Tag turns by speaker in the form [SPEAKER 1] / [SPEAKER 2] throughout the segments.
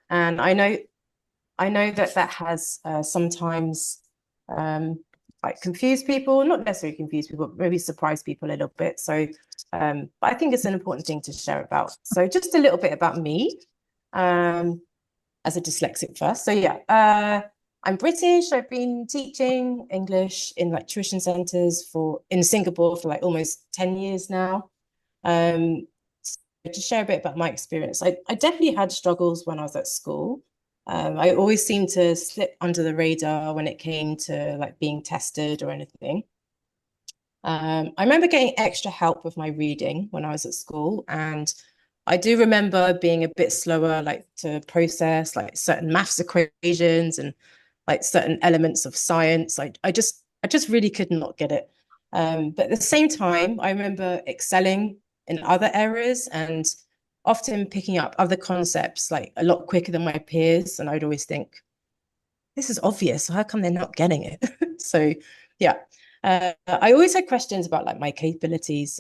[SPEAKER 1] And I know that that has sometimes like confused people, not necessarily confused people, but maybe surprise people a little bit. So, but I think it's an important thing to share about. So just a little bit about me as a dyslexic first. So yeah, I'm British. I've been teaching English in like tuition centers in Singapore for like almost 10 years now. Um, so to share a bit about my experience, I definitely had struggles when I was at school. I always seemed to slip under the radar when it came to like being tested or anything. I remember getting extra help with my reading when I was at school, and I do remember being a bit slower, like to process like certain maths equations and like certain elements of science. I just really could not get it. But at the same time, I remember excelling in other areas and often picking up other concepts like a lot quicker than my peers. And I'd always think, this is obvious. So how come they're not getting it? So yeah. I always had questions about like my capabilities,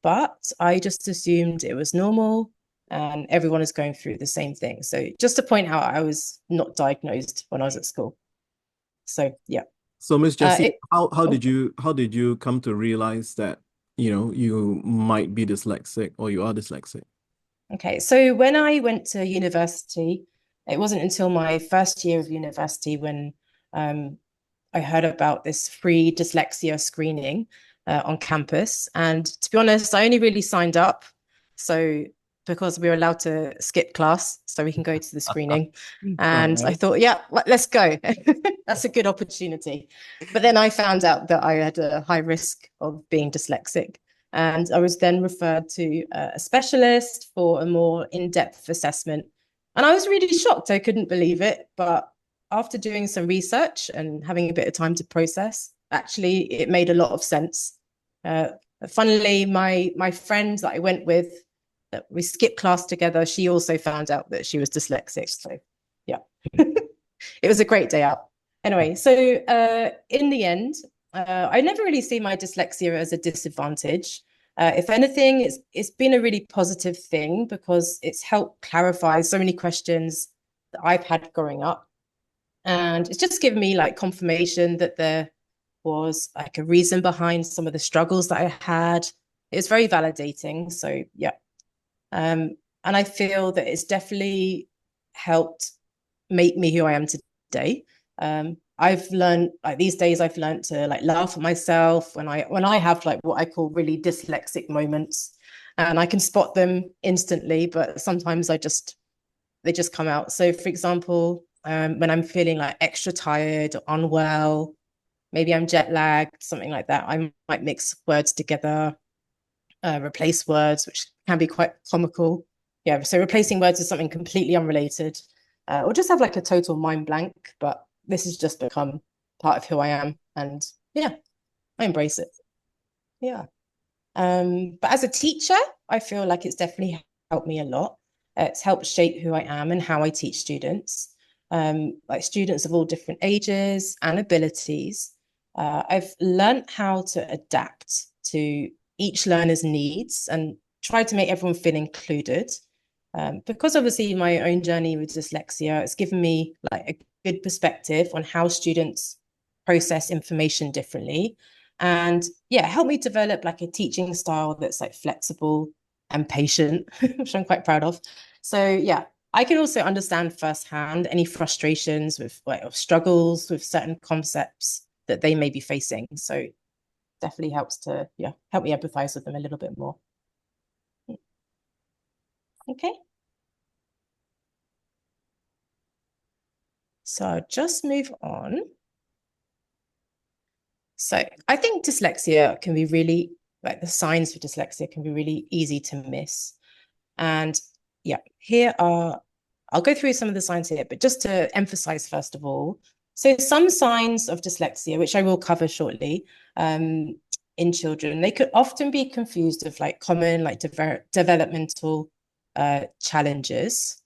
[SPEAKER 1] but I just assumed it was normal and everyone is going through the same thing. So just to point out, I was not diagnosed when I was at school. So yeah.
[SPEAKER 2] So, Miss Jessie,
[SPEAKER 1] It, oh,
[SPEAKER 2] how did you come to realize that, you might be dyslexic or you are dyslexic?
[SPEAKER 1] okay. So when I went to university, it wasn't until my first year of university when um, I heard about this free dyslexia screening on campus. And to be honest, I only really signed up. So because we were allowed to skip class, so we can go to the screening.
[SPEAKER 2] All
[SPEAKER 1] And I
[SPEAKER 2] right.
[SPEAKER 1] thought, yeah, let's go. That's a good opportunity. But then I found out that I had a high risk of being dyslexic. And I was then referred to a specialist for a more in-depth assessment. And I was really shocked. I couldn't believe it. But after doing some research and having a bit of time to process, actually, it made a lot of sense. Uh, Funnily, my friend that I went with, that we skipped class together, she also found out that she was dyslexic. So, yeah, it was a great day out. Anyway, so in the end, I never really see my dyslexia as a disadvantage. If anything, it's been a really positive thing because it's helped clarify so many questions that I've had growing up, and it's just given me like confirmation that there was like a reason behind some of the struggles that I had. It was very validating. So yeah. And I feel that it's definitely helped make me who I am today. I've learned like these days I've learned to like laugh at myself when I have like what I call really dyslexic moments, and I can spot them instantly, but sometimes they just come out. So, for example, when I'm feeling like extra tired or unwell, maybe I'm jet lagged, something like that, I might mix words together, replace words, which can be quite comical. Yeah, so replacing words with something completely unrelated, or just have like a total mind blank. But this has just become part of who I am, and yeah, I embrace it. Yeah. But as a teacher, I feel like it's definitely helped me a lot. It's helped shape who I am and how I teach students, like students of all different ages and abilities. I've learned how to adapt to each learner's needs and try to make everyone feel included. Because obviously my own journey with dyslexia, it's given me like a good perspective on how students process information differently, and yeah, help me develop like a teaching style that's like flexible and patient, which I'm quite proud of. So yeah, I can also understand firsthand any frustrations with like or struggles with certain concepts that they may be facing. So definitely helps to help me empathize with them a little bit more. Okay, so I'll just move on. So I think dyslexia can be really like the signs for dyslexia can be really easy to miss. And yeah, I'll go through some of the signs here, but just to emphasize, first of all, so some signs of dyslexia, which I will cover shortly, in children, they could often be confused with like common like developmental challenges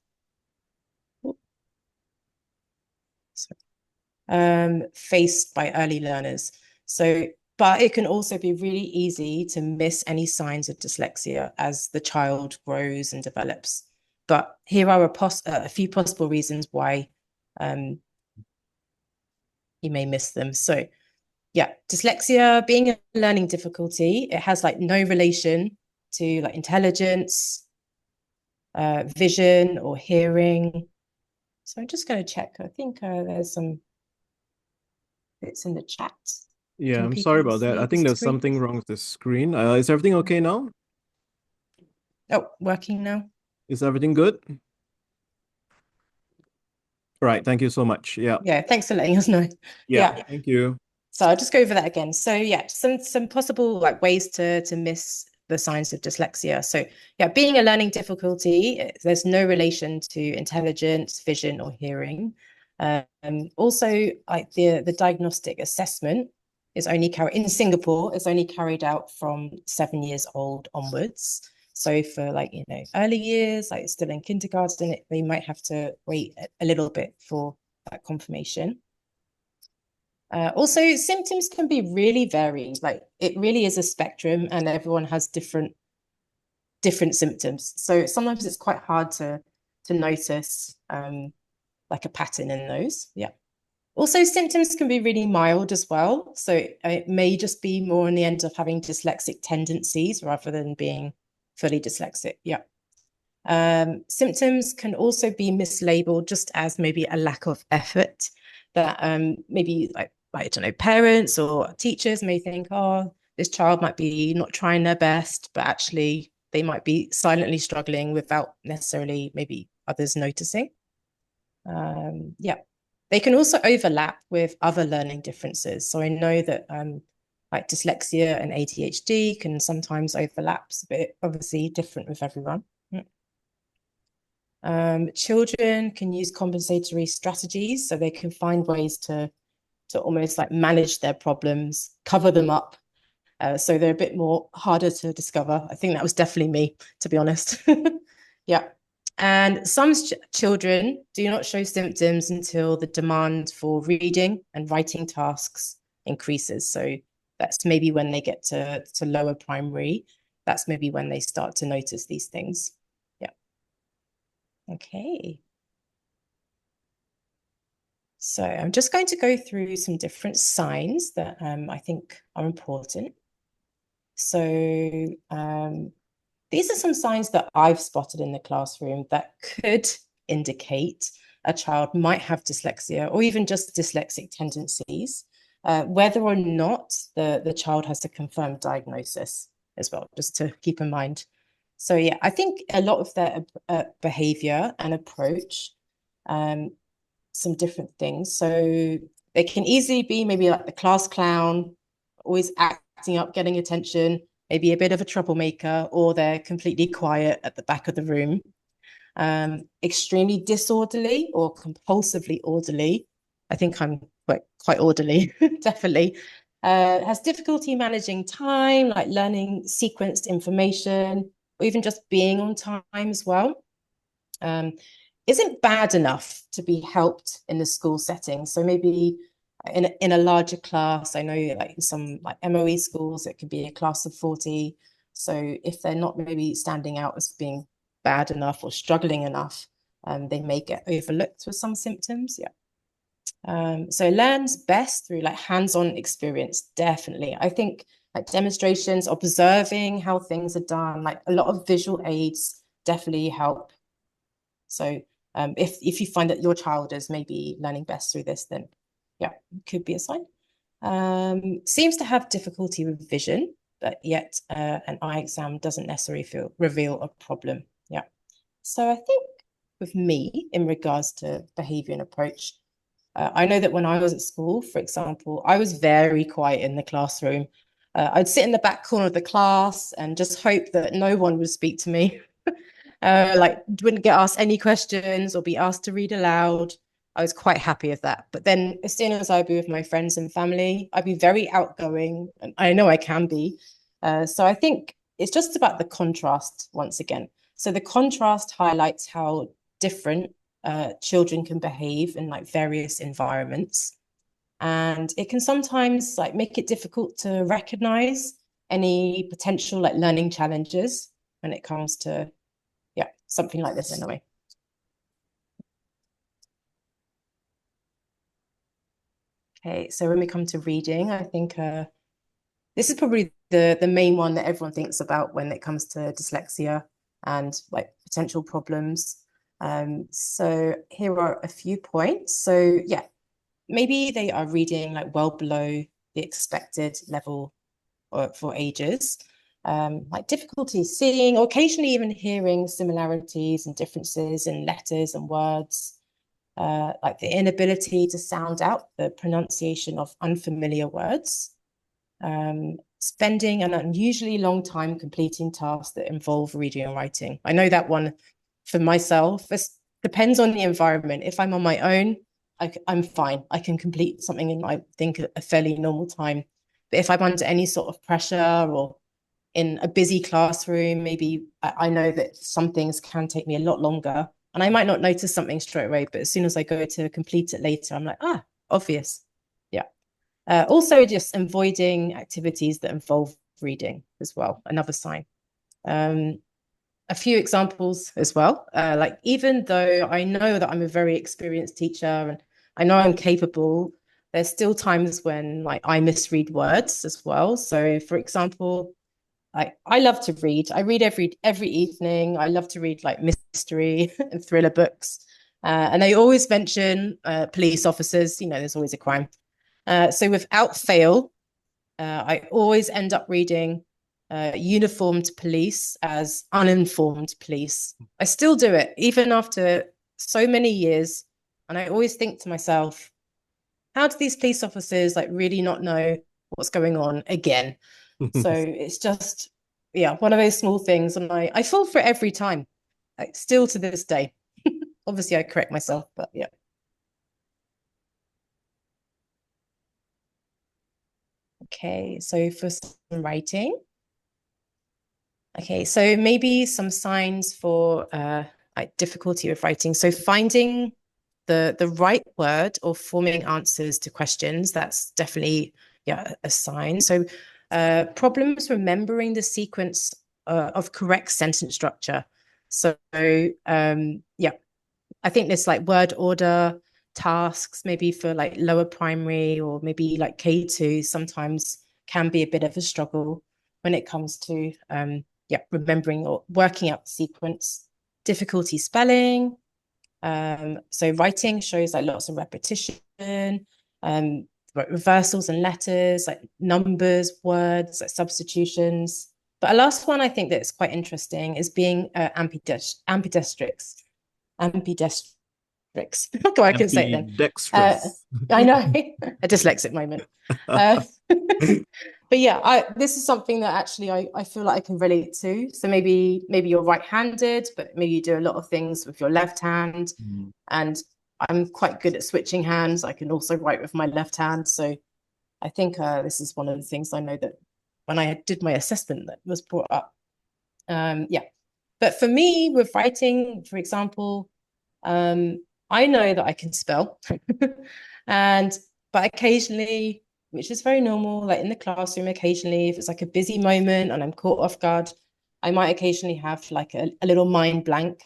[SPEAKER 1] faced by early learners. So, but it can also be really easy to miss any signs of dyslexia as the child grows and develops. But here are a few possible reasons why you may miss them. So yeah, dyslexia being a learning difficulty, it has like no relation to like intelligence, vision or hearing. So I'm just going to check. I think there's some bits in the chat.
[SPEAKER 2] Yeah,
[SPEAKER 1] Can
[SPEAKER 2] I'm sorry
[SPEAKER 1] people
[SPEAKER 2] about that.
[SPEAKER 1] see
[SPEAKER 2] I
[SPEAKER 1] the
[SPEAKER 2] think there's
[SPEAKER 1] screen?
[SPEAKER 2] something wrong with the screen. Is everything okay now?
[SPEAKER 1] Oh, working now.
[SPEAKER 2] Is everything good? Right, thank you so much. Yeah.
[SPEAKER 1] Yeah, thanks for letting us know.
[SPEAKER 2] Yeah,
[SPEAKER 1] Yeah.
[SPEAKER 2] thank you.
[SPEAKER 1] So I'll just go over that again. So yeah, some possible like ways to miss the signs of dyslexia. So yeah, being a learning difficulty, there's no relation to intelligence, vision, or hearing. Also, like the diagnostic assessment is only carried in Singapore. It's only carried out from 7 years old onwards. So for like early years, like still in kindergarten, they might have to wait a little bit for that confirmation. Also, symptoms can be really varied. Like it really is a spectrum, and everyone has different symptoms. So sometimes it's quite hard to notice like a pattern in those. Yeah. Also, symptoms can be really mild as well. So it may just be more on the end of having dyslexic tendencies rather than being fully dyslexic. Yeah. Symptoms can also be mislabeled just as maybe a lack of effort that maybe like I don't know, parents or teachers may think, oh, this child might be not trying their best, but actually they might be silently struggling without necessarily maybe others noticing. Yeah, they can also overlap with other learning differences. So I know that like dyslexia and ADHD can sometimes overlap, but obviously different with everyone. Children can use compensatory strategies, so they can find ways to almost like manage their problems, cover them up. So they're a bit more harder to discover. I think that was definitely me, to be honest. Yeah. And some children do not show symptoms until the demand for reading and writing tasks increases. So that's maybe when they get to lower primary. That's maybe when they start to notice these things. Yeah. Okay. So I'm just going to go through some different signs that I think are important. So these are some signs that I've spotted in the classroom that could indicate a child might have dyslexia or even just dyslexic tendencies, whether or not the child has a confirmed diagnosis as well, just to keep in mind. So yeah, I think a lot of their behavior and approach, some different things. So they can easily be maybe like the class clown, always acting up, getting attention, maybe a bit of a troublemaker, or they're completely quiet at the back of the room. Extremely disorderly or compulsively orderly. I think I'm quite orderly, definitely. Has difficulty managing time, like learning sequenced information, or even just being on time as well. Isn't bad enough to be helped in the school setting. So maybe in a larger class, I know like in some like MOE schools, it could be a class of 40. So if they're not maybe standing out as being bad enough or struggling enough, they may get overlooked with some symptoms. Yeah. So learns best through like hands-on experience, definitely. I think like demonstrations, observing how things are done, like a lot of visual aids definitely help. So if you find that your child is maybe learning best through this, then yeah, could be a sign. Seems to have difficulty with vision, but yet an eye exam doesn't necessarily reveal a problem. Yeah. So I think with me, in regards to behavior and approach, I know that when I was at school, for example, I was very quiet in the classroom. I'd sit in the back corner of the class and just hope that no one would speak to me. Like wouldn't get asked any questions or be asked to read aloud. I was quite happy with that. But then as soon as I'd be with my friends and family, I'd be very outgoing, and I know I can be. So I think it's just about the contrast once again. So the contrast highlights how different children can behave in like various environments. And it can sometimes like make it difficult to recognize any potential like learning challenges when it comes to something like this anyway. Okay, so when we come to reading, I think this is probably the main one that everyone thinks about when it comes to dyslexia and like potential problems. So here are a few points. So yeah, maybe they are reading like well below the expected level for ages. Like difficulty seeing or occasionally even hearing similarities and differences in letters and words. Like the inability to sound out the pronunciation of unfamiliar words, spending an unusually long time completing tasks that involve reading and writing. I know that one for myself. It depends on the environment. If I'm on my own, I'm fine. I can complete something in, I think, a fairly normal time. But if I'm under any sort of pressure or in a busy classroom, maybe I know that some things can take me a lot longer. And I might not notice something straight away, but as soon as I go to complete it later, I'm like, obvious. Yeah. Also, just avoiding activities that involve reading as well, another sign. A few examples as well. Like even though I know that I'm a very experienced teacher and I know I'm capable, there's still times when like I misread words as well. So for example, I love to read. I read every evening. I love to read like mystery and thriller books. And they always mention police officers. You know, there's always a crime. So without fail, I always end up reading uniformed police as uninformed police. I still do it, even after so many years. And I always think to myself, how do these police officers like really not know what's going on again? So it's just, yeah, one of those small things. And I fall for it every time, like still to this day. Obviously, I correct myself, but yeah. Okay, so for some writing. Okay, so maybe some signs for like difficulty with writing. So finding the right word or forming answers to questions, that's definitely, yeah, a sign. So problems remembering the sequence of correct sentence structure. So yeah, I think there's like word order tasks, maybe for like lower primary or maybe like K2 sometimes can be a bit of a struggle when it comes to yeah, remembering or working out the sequence. Difficulty spelling. So writing shows like lots of repetition, reversals and letters, like numbers, words, like substitutions. But a last one I think that's quite interesting is being ambidextrous. Ambidextrous. God, I can say it then.
[SPEAKER 2] Ambidextrous.
[SPEAKER 1] I know, a dyslexic moment. But yeah, this is something that actually I feel like I can relate to. So maybe you're right-handed, but maybe you do a lot of things with your left hand. And I'm quite good at switching hands. I can also write with my left hand. So I think this is one of the things I know that when I did my assessment that was brought up. Yeah. But for me, with writing, for example, I know that I can spell. But occasionally, which is very normal, like in the classroom, occasionally, if it's like a busy moment and I'm caught off guard, I might occasionally have like a little mind blank.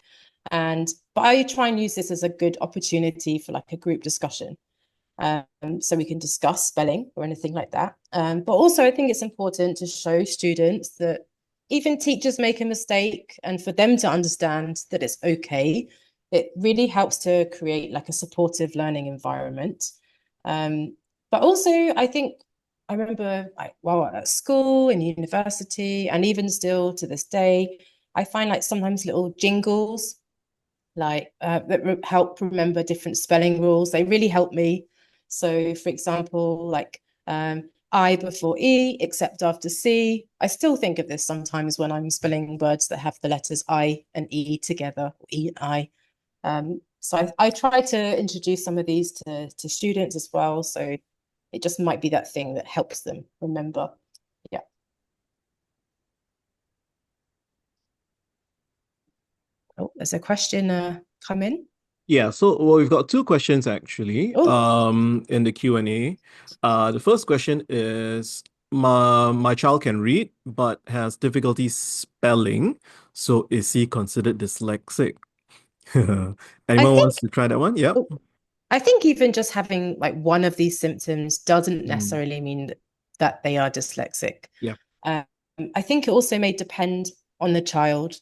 [SPEAKER 1] But I try and use this as a good opportunity for like a group discussion. So we can discuss spelling or anything like that. But also I think it's important to show students that even teachers make a mistake, and for them to understand that it's okay. It really helps to create like a supportive learning environment. But also I think I remember like while at school and university, and even still to this day, I find like sometimes little jingles like that help remember different spelling rules. They really help me. So for example, like I before E, except after C. I still think of this sometimes when I'm spelling words that have the letters I and E together, or E and I. So I try to introduce some of these to students as well. So it just might be that thing that helps them remember. Yeah. Oh, there's a question come in.
[SPEAKER 2] Yeah, so well, we've got two questions actually
[SPEAKER 1] Oh,
[SPEAKER 2] in the Q&A. The first question is, my child can read but has difficulty spelling. So is he considered dyslexic?
[SPEAKER 1] I
[SPEAKER 2] Anyone wants
[SPEAKER 1] think
[SPEAKER 2] to try that one? Yep.
[SPEAKER 1] I think even just having like one of these symptoms doesn't
[SPEAKER 2] Mm,
[SPEAKER 1] necessarily mean that they are dyslexic.
[SPEAKER 2] yeah.
[SPEAKER 1] Um, I think it also may depend on the child.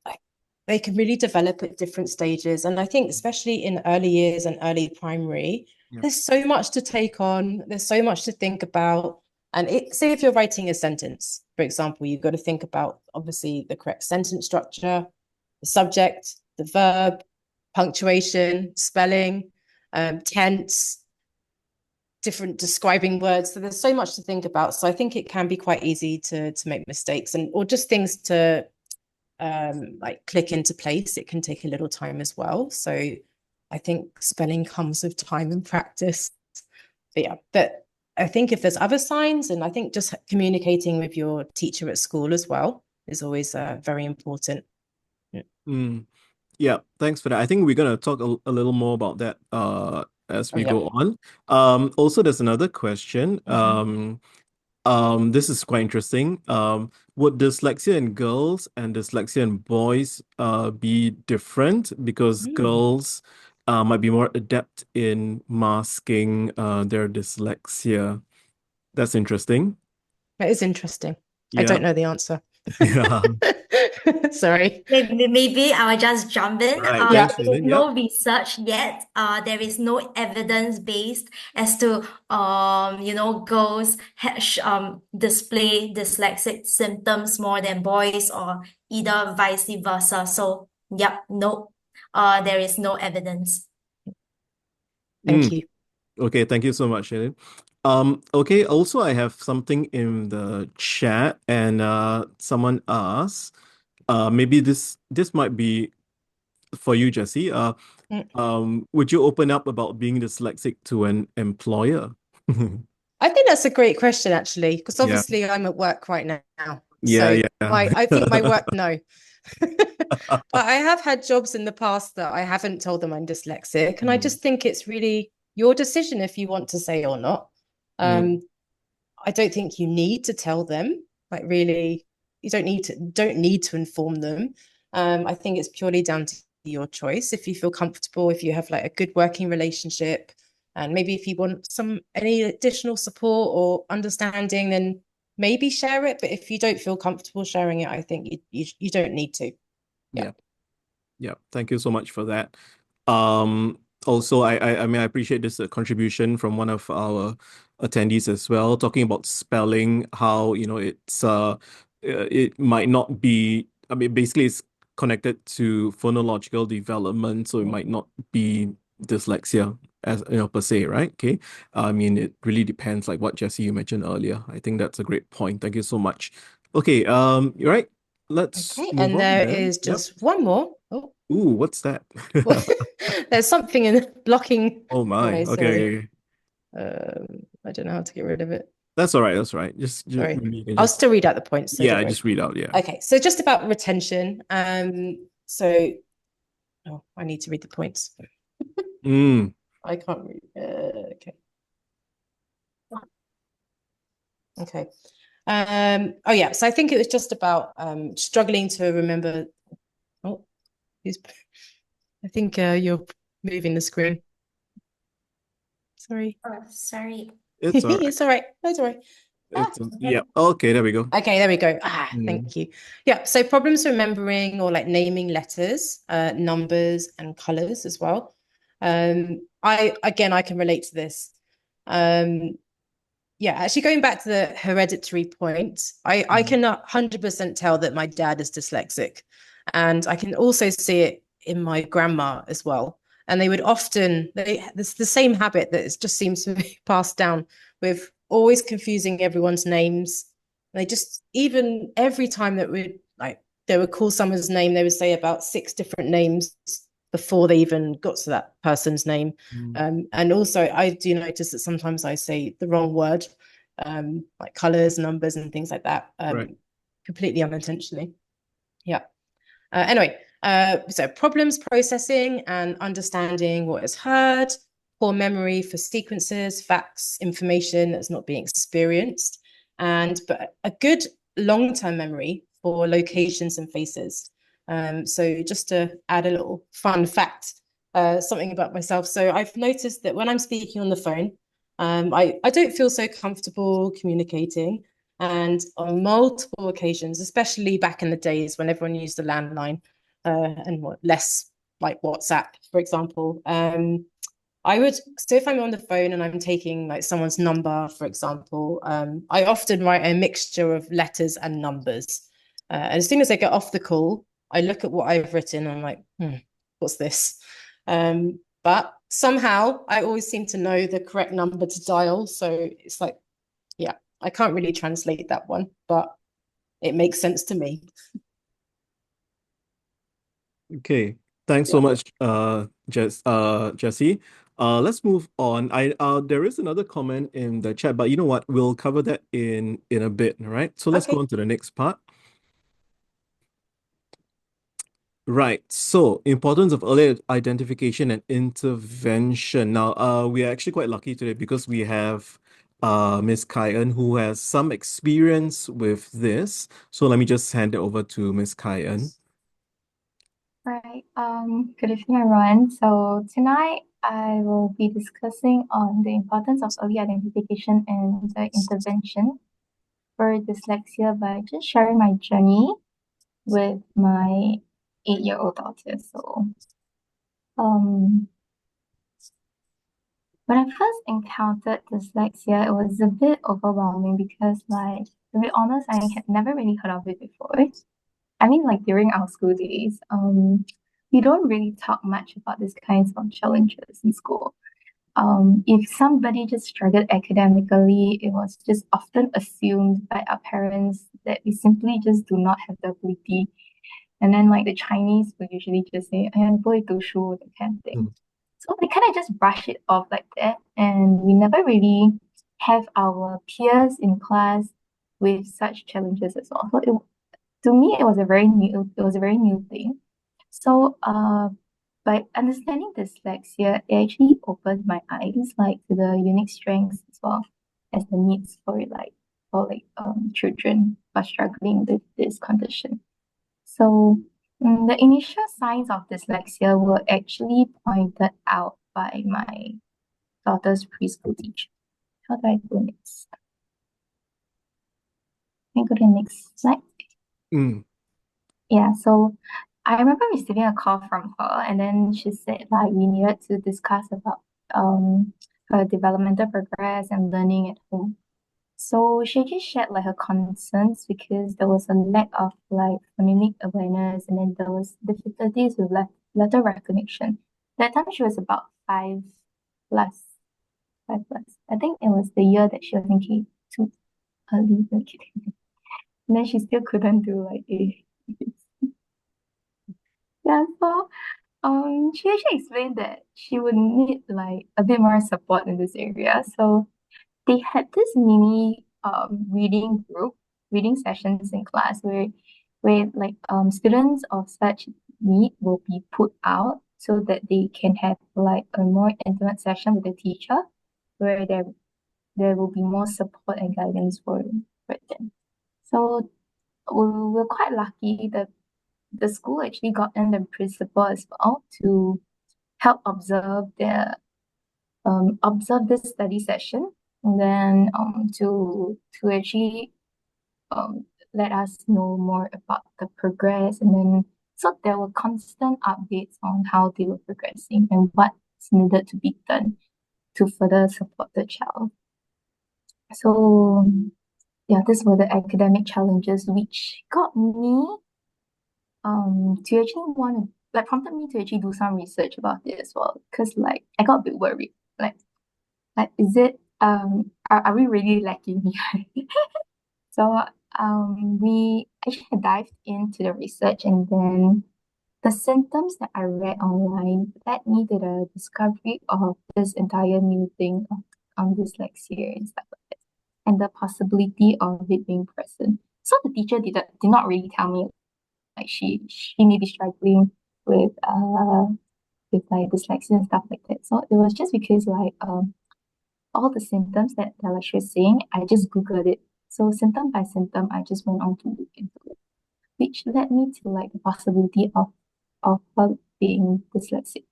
[SPEAKER 1] Like, they can really develop at different stages. And I think, especially in early years and early primary,
[SPEAKER 2] Yeah.
[SPEAKER 1] there's so much to take on, there's so much to think about. And say if you're writing a sentence, for example, you've got to think about obviously the correct sentence structure, the subject, the verb, punctuation, spelling, tense, different describing words. So there's so much to think about. So I think it can be quite easy to make mistakes and or just things to like click into place. It can take a little time as well. So I think spelling comes with time and practice. But yeah, but I think if there's other signs, and I think just communicating with your teacher at school as well is always very important.
[SPEAKER 2] Mm. Yeah, thanks for that. I think we're gonna talk a little more about that as
[SPEAKER 1] Oh
[SPEAKER 2] we
[SPEAKER 1] yeah.
[SPEAKER 2] go on. Also there's another question. This is quite interesting. Would dyslexia in girls and dyslexia in boys be different because
[SPEAKER 1] Mm.
[SPEAKER 2] girls might be more adept in masking their dyslexia? That's interesting.
[SPEAKER 1] That is interesting. I
[SPEAKER 2] Yeah.
[SPEAKER 1] don't know the answer.
[SPEAKER 2] Yeah.
[SPEAKER 1] Sorry.
[SPEAKER 3] Maybe I will just jump in.
[SPEAKER 2] Right.
[SPEAKER 1] Yeah.
[SPEAKER 2] Thanks,
[SPEAKER 3] There is
[SPEAKER 2] Aileen. Yep.
[SPEAKER 3] no research yet. There is no evidence based as to girls display dyslexic symptoms more than boys or either vice versa. So yep, no, there is no evidence.
[SPEAKER 1] Thank
[SPEAKER 2] Mm.
[SPEAKER 1] you.
[SPEAKER 2] Okay, thank you so much, Aileen. Okay, also I have something in the chat and someone asked, maybe this might be for you, Jesse.
[SPEAKER 1] Mm.
[SPEAKER 2] Would you open up about being dyslexic to an employer?
[SPEAKER 1] I think that's a great question, actually, because
[SPEAKER 2] Yeah,
[SPEAKER 1] obviously I'm at work right now.
[SPEAKER 2] yeah,
[SPEAKER 1] So
[SPEAKER 2] yeah.
[SPEAKER 1] I think my work, no. But I have had jobs in the past that I haven't told them I'm dyslexic. And I
[SPEAKER 2] Mm,
[SPEAKER 1] just think it's really your decision if you want to say or not.
[SPEAKER 2] mm,
[SPEAKER 1] Um, I don't think you need to tell them, like really, you don't need to inform them. I think it's purely down to your choice. If you feel comfortable, if you have like a good working relationship, and maybe if you want any additional support or understanding, then maybe share it. But if you don't feel comfortable sharing it, I think you don't need to. Yeah.
[SPEAKER 2] yeah. Yeah, thank you so much for that. Also, I mean, I appreciate this contribution from one of our attendees as well, talking about spelling, how, it might not be, I mean, basically it's connected to phonological development, so it might not be dyslexia as, per se, right? Okay. I mean, it really depends, like what Jesse you mentioned earlier. I think that's a great point. Thank you so much. Okay, you're right. Let's
[SPEAKER 1] Okay.
[SPEAKER 2] move
[SPEAKER 1] And
[SPEAKER 2] on
[SPEAKER 1] there
[SPEAKER 2] then.
[SPEAKER 1] is
[SPEAKER 2] Yep.
[SPEAKER 1] just one more. Oh,
[SPEAKER 2] Ooh, what's that?
[SPEAKER 1] well, there's something in blocking.
[SPEAKER 2] Oh my.
[SPEAKER 1] Anyway,
[SPEAKER 2] Okay,
[SPEAKER 1] sorry.
[SPEAKER 2] okay, okay.
[SPEAKER 1] I don't know how to get rid of it.
[SPEAKER 2] That's all right. That's all right. Just
[SPEAKER 1] Sorry.
[SPEAKER 2] maybe you can
[SPEAKER 1] I'll
[SPEAKER 2] just
[SPEAKER 1] still read out the points, so
[SPEAKER 2] yeah,
[SPEAKER 1] don't worry.
[SPEAKER 2] just read out. Yeah.
[SPEAKER 1] Okay, so just about retention. So I need to read the points.
[SPEAKER 2] Mm,
[SPEAKER 1] I can't read. Okay. Okay. Oh yeah, so I think it was just about struggling to remember. Oh, I think you're moving the screen. Sorry.
[SPEAKER 3] Oh, sorry.
[SPEAKER 2] it's all right.
[SPEAKER 1] It's all right. It's all right.
[SPEAKER 2] It's yeah. Okay, there we go.
[SPEAKER 1] Okay, there we go.
[SPEAKER 2] Mm,
[SPEAKER 1] Thank you. Yeah, so problems remembering or like naming letters, numbers and colors as well. I can relate to this. Um, yeah, actually going back to the hereditary point, I
[SPEAKER 2] mm,
[SPEAKER 1] can 100% tell that my dad is dyslexic. And I can also see it in my grandma as well. And they would often, there's the same habit that it just seems to be passed down with always confusing everyone's names. They just, even every time that they would call someone's name, they would say about 6 different names before they even got to that person's name.
[SPEAKER 2] mm.
[SPEAKER 1] And also, I do notice that sometimes I say the wrong word, like colors, numbers, and things like that,
[SPEAKER 2] Right.
[SPEAKER 1] completely unintentionally. Yeah. Anyway, so problems processing and understanding what is heard, poor memory for sequences, facts, information that's not being experienced. but a good long-term memory for locations and faces. So just to add a little fun fact, something about myself. So I've noticed that when I'm speaking on the phone, I don't feel so comfortable communicating. And on multiple occasions, especially back in the days when everyone used the landline and less like WhatsApp, for example, so if I'm on the phone and I'm taking like someone's number, for example, I often write a mixture of letters and numbers. And as soon as I get off the call, I look at what I've written and I'm like, what's this? But somehow I always seem to know the correct number to dial. So it's like, yeah, I can't really translate that one, but it makes sense to me.
[SPEAKER 2] Okay. Thanks so much, Jessie. Let's move on. There is another comment in the chat, but you know what? We'll cover that in a bit, all right? So let's go
[SPEAKER 1] Okay.
[SPEAKER 2] on to the next part. Right. So, importance of early identification and intervention. Now, we are actually quite lucky today because we have Miss Kyan who has some experience with this. So let me just hand it over to Miss Kyan.
[SPEAKER 4] Right. Good evening, everyone. So tonight I will be discussing on the importance of early identification and the intervention for dyslexia by just sharing my journey with my 8-year-old daughter. So, um, when I first encountered dyslexia, it was a bit overwhelming because, like, to be honest, I had never really heard of it before. I mean, like during our school days, we don't really talk much about these kinds of challenges in school. If somebody just struggled academically, it was just often assumed by our parents that we simply just do not have the ability. And then, like the Chinese would usually just say, "哎，不会读书," that kind of thing. So we kind of just brush it off like that, and we never really have our peers in class with such challenges as well. So to me, it was a very new thing. So, by understanding dyslexia, it actually opened my eyes like to the unique strengths as well as the needs for children who are struggling with this condition. So, the initial signs of dyslexia were actually pointed out by my daughter's preschool teacher. How do I go next? Can I go to the next slide? Yeah, so I remember receiving a call from her, and then she said like we needed to discuss about her developmental progress and learning at home. So she just shared like her concerns because there was a lack of like phonemic awareness, and then there was difficulties with letter recognition. That time she was about 5 plus. I think it was the year that she was in K2, early K2. And then she still couldn't do like A. Yeah, so she actually explained that she would need like a bit more support in this area. So they had this mini reading sessions in class where like students of such need will be put out so that they can have like a more intimate session with the teacher where there will be more support and guidance for them. So we're quite lucky that the school actually got in the principal as well to help observe this study session, and then to actually let us know more about the progress, and then so there were constant updates on how they were progressing and what's needed to be done to further support the child. So yeah, these were the academic challenges which got me to actually want to like prompted me to actually do some research about it as well, because like I got a bit worried like is it are we really lacking behind? So we actually dived into the research, and then the symptoms that I read online led me to the discovery of this entire new thing on dyslexia and stuff like that, and the possibility of it being present. So the teacher did not really tell me like she may be struggling with like dyslexia and stuff like that. So it was just because like all the symptoms that the lecturer was saying, I just googled it. So symptom by symptom, I just went on to look into it, which led me to like the possibility of her being dyslexic.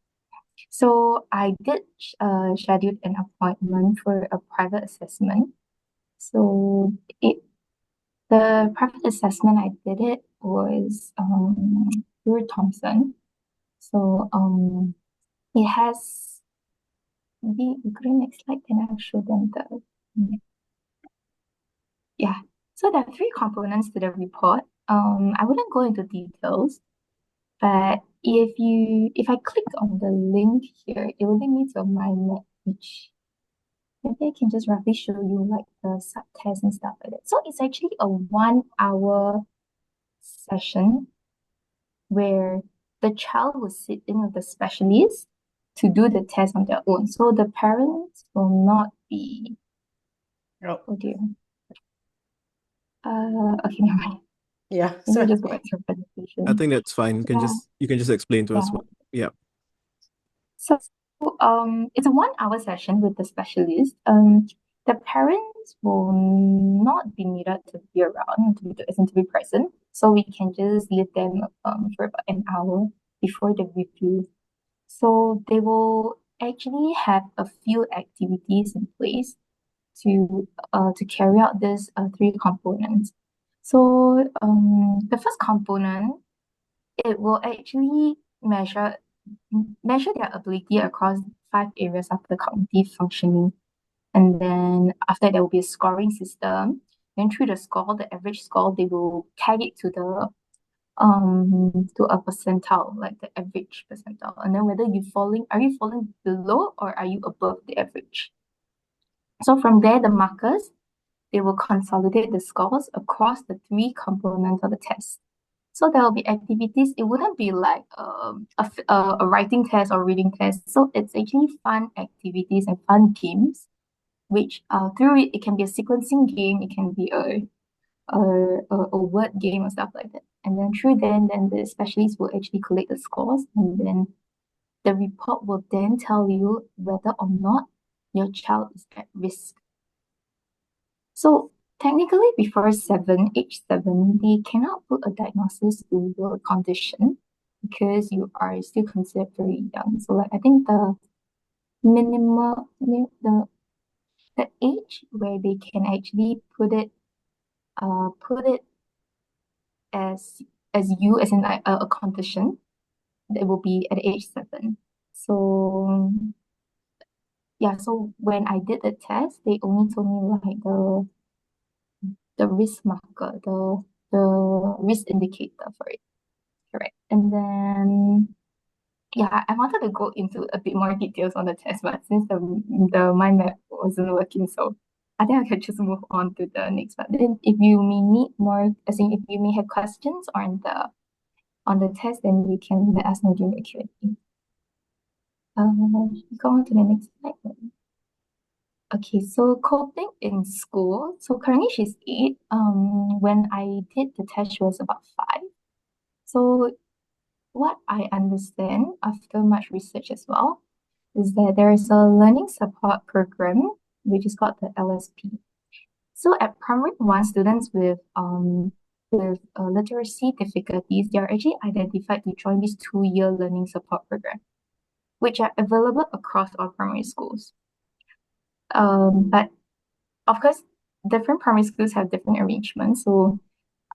[SPEAKER 4] So I did schedule an appointment for a private assessment. So the private assessment I did it was through Thompson. So it has, maybe you go to the next slide, then I'll show them the, yeah. So there are three components to the report. I wouldn't go into details, but if I click on the link here, it will lead me to my lab, which maybe I can just roughly show you like the subtests and stuff like that. So it's actually a 1 hour session where the child will sit in with the specialist to do the test on their own. So the parents will not be, oh dear. Okay, never mind.
[SPEAKER 1] Yeah,
[SPEAKER 4] Let me
[SPEAKER 1] sorry.
[SPEAKER 4] just go back to the presentation.
[SPEAKER 2] I think that's fine. You can just explain to us
[SPEAKER 4] Yeah.
[SPEAKER 2] what. Yeah.
[SPEAKER 4] So it's a 1 hour session with the specialist. The parents will not be needed to be around to be present. So we can just leave them for about an hour before the review. So they will actually have a few activities in place to carry out these three components. So the first component, it will actually measure their ability across 5 areas of the cognitive functioning. And then after there will be a scoring system. Then through the score, the average score, they will tag it to a percentile, like the average percentile. And then whether are you falling below or are you above the average? So from there, the markers, they will consolidate the scores across the three components of the test. So there will be activities. It wouldn't be like a writing test or reading test. So it's actually fun activities and fun games, which through it can be a sequencing game. It can be a word game or stuff like that. And then through then the specialists will actually collect the scores, and then the report will then tell you whether or not your child is at risk. So technically, before age 7, they cannot put a diagnosis to your condition because you are still considered very young. So like I think the the age where they can actually put it as you as in like a condition, that will be at age 7. So yeah, so when I did the test, they only told me like the risk marker, the risk indicator for it. Correct. And then yeah, I wanted to go into a bit more details on the test, but since the mind map wasn't working, so I think I can just move on to the next one. Then if you may need more, I think if you may have questions on the test, then you can let us know during the Q&A. Go on to the next slide then. Okay, so coping in school. So currently she's 8. When I did the test, she was about 5. So what I understand after much research as well is that there is a learning support program which is called the LSP. So at primary 1, students with literacy difficulties, they are actually identified to join this 2-year learning support program, which are available across all primary schools. But of course, different primary schools have different arrangements. So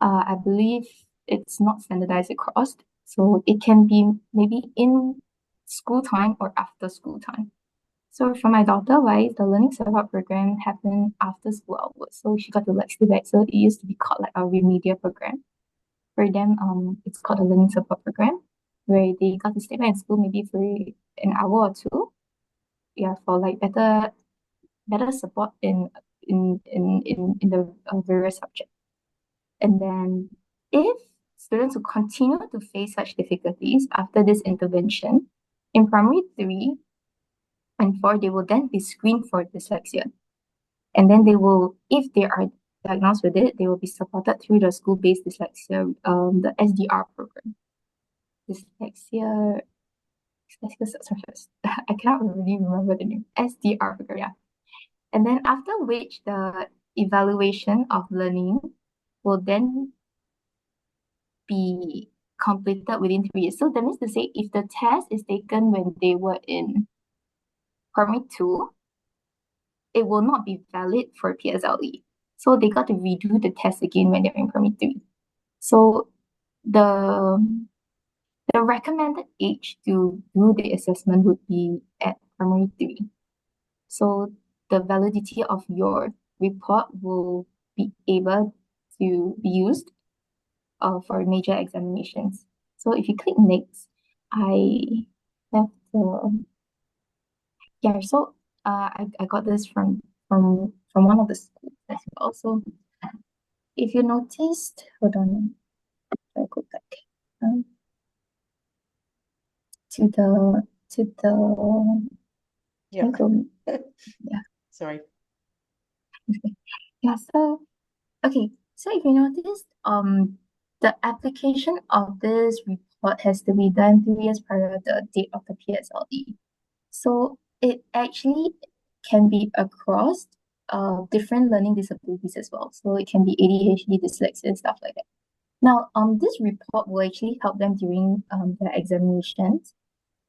[SPEAKER 4] I believe it's not standardized across. So it can be maybe in school time or after school time. So for my daughter, why the learning support program happened after school hours. So she got the Lexi back. So it used to be called like a remedial program. For them, it's called a learning support program, where they got to stay back in school maybe for an hour or two. Yeah, for like better support in the various subjects. And then if students who continue to face such difficulties after this intervention, in primary 3 and 4, they will then be screened for dyslexia. And then they will, if they are diagnosed with it, they will be supported through the school-based dyslexia, the SDR program. Dyslexia, I cannot really remember the name. SDR program, yeah. And then after which the evaluation of learning will then be completed within 3 years. So that means to say if the test is taken when they were in primary 2, it will not be valid for PSLE. So they got to redo the test again when they're in primary 3. So the recommended age to do the assessment would be at primary 3. So the validity of your report will be able to be used for major examinations. So if you click next, I have the so I got this from one of the schools as well. So if you noticed, hold on, I go back to the
[SPEAKER 1] Yeah.
[SPEAKER 4] yeah.
[SPEAKER 1] Sorry.
[SPEAKER 4] Yeah, so okay, so if you notice, the application of this report has to be done 3 years prior to the date of the PSLE. So it actually can be across different learning disabilities as well. So it can be ADHD, dyslexia, and stuff like that. Now, this report will actually help them during their examinations.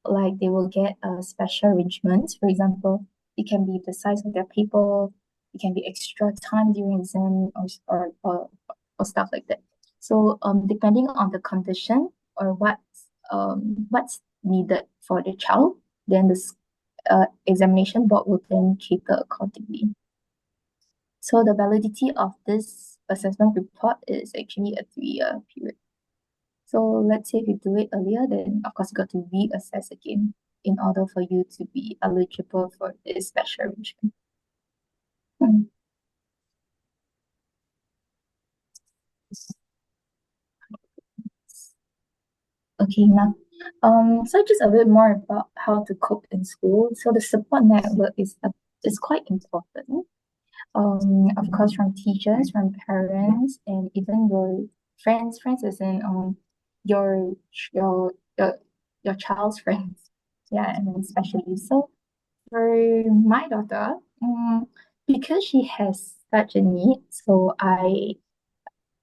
[SPEAKER 4] Like they will get special arrangements. For example, it can be the size of their paper, it can be extra time during exam or stuff like that. So depending on the condition or what's needed for the child, then the examination board will then cater accordingly. So the validity of this assessment report is actually a 3-year period. So let's say if you do it earlier, then of course you got to reassess again in order for you to be eligible for this special arrangement. Okay, now, so just a bit more about how to cope in school. So the support network is quite important. Of course, from teachers, from parents, and even your friends as in your your your your child's friends. Yeah, and then especially so for my daughter, because she has such a need, so I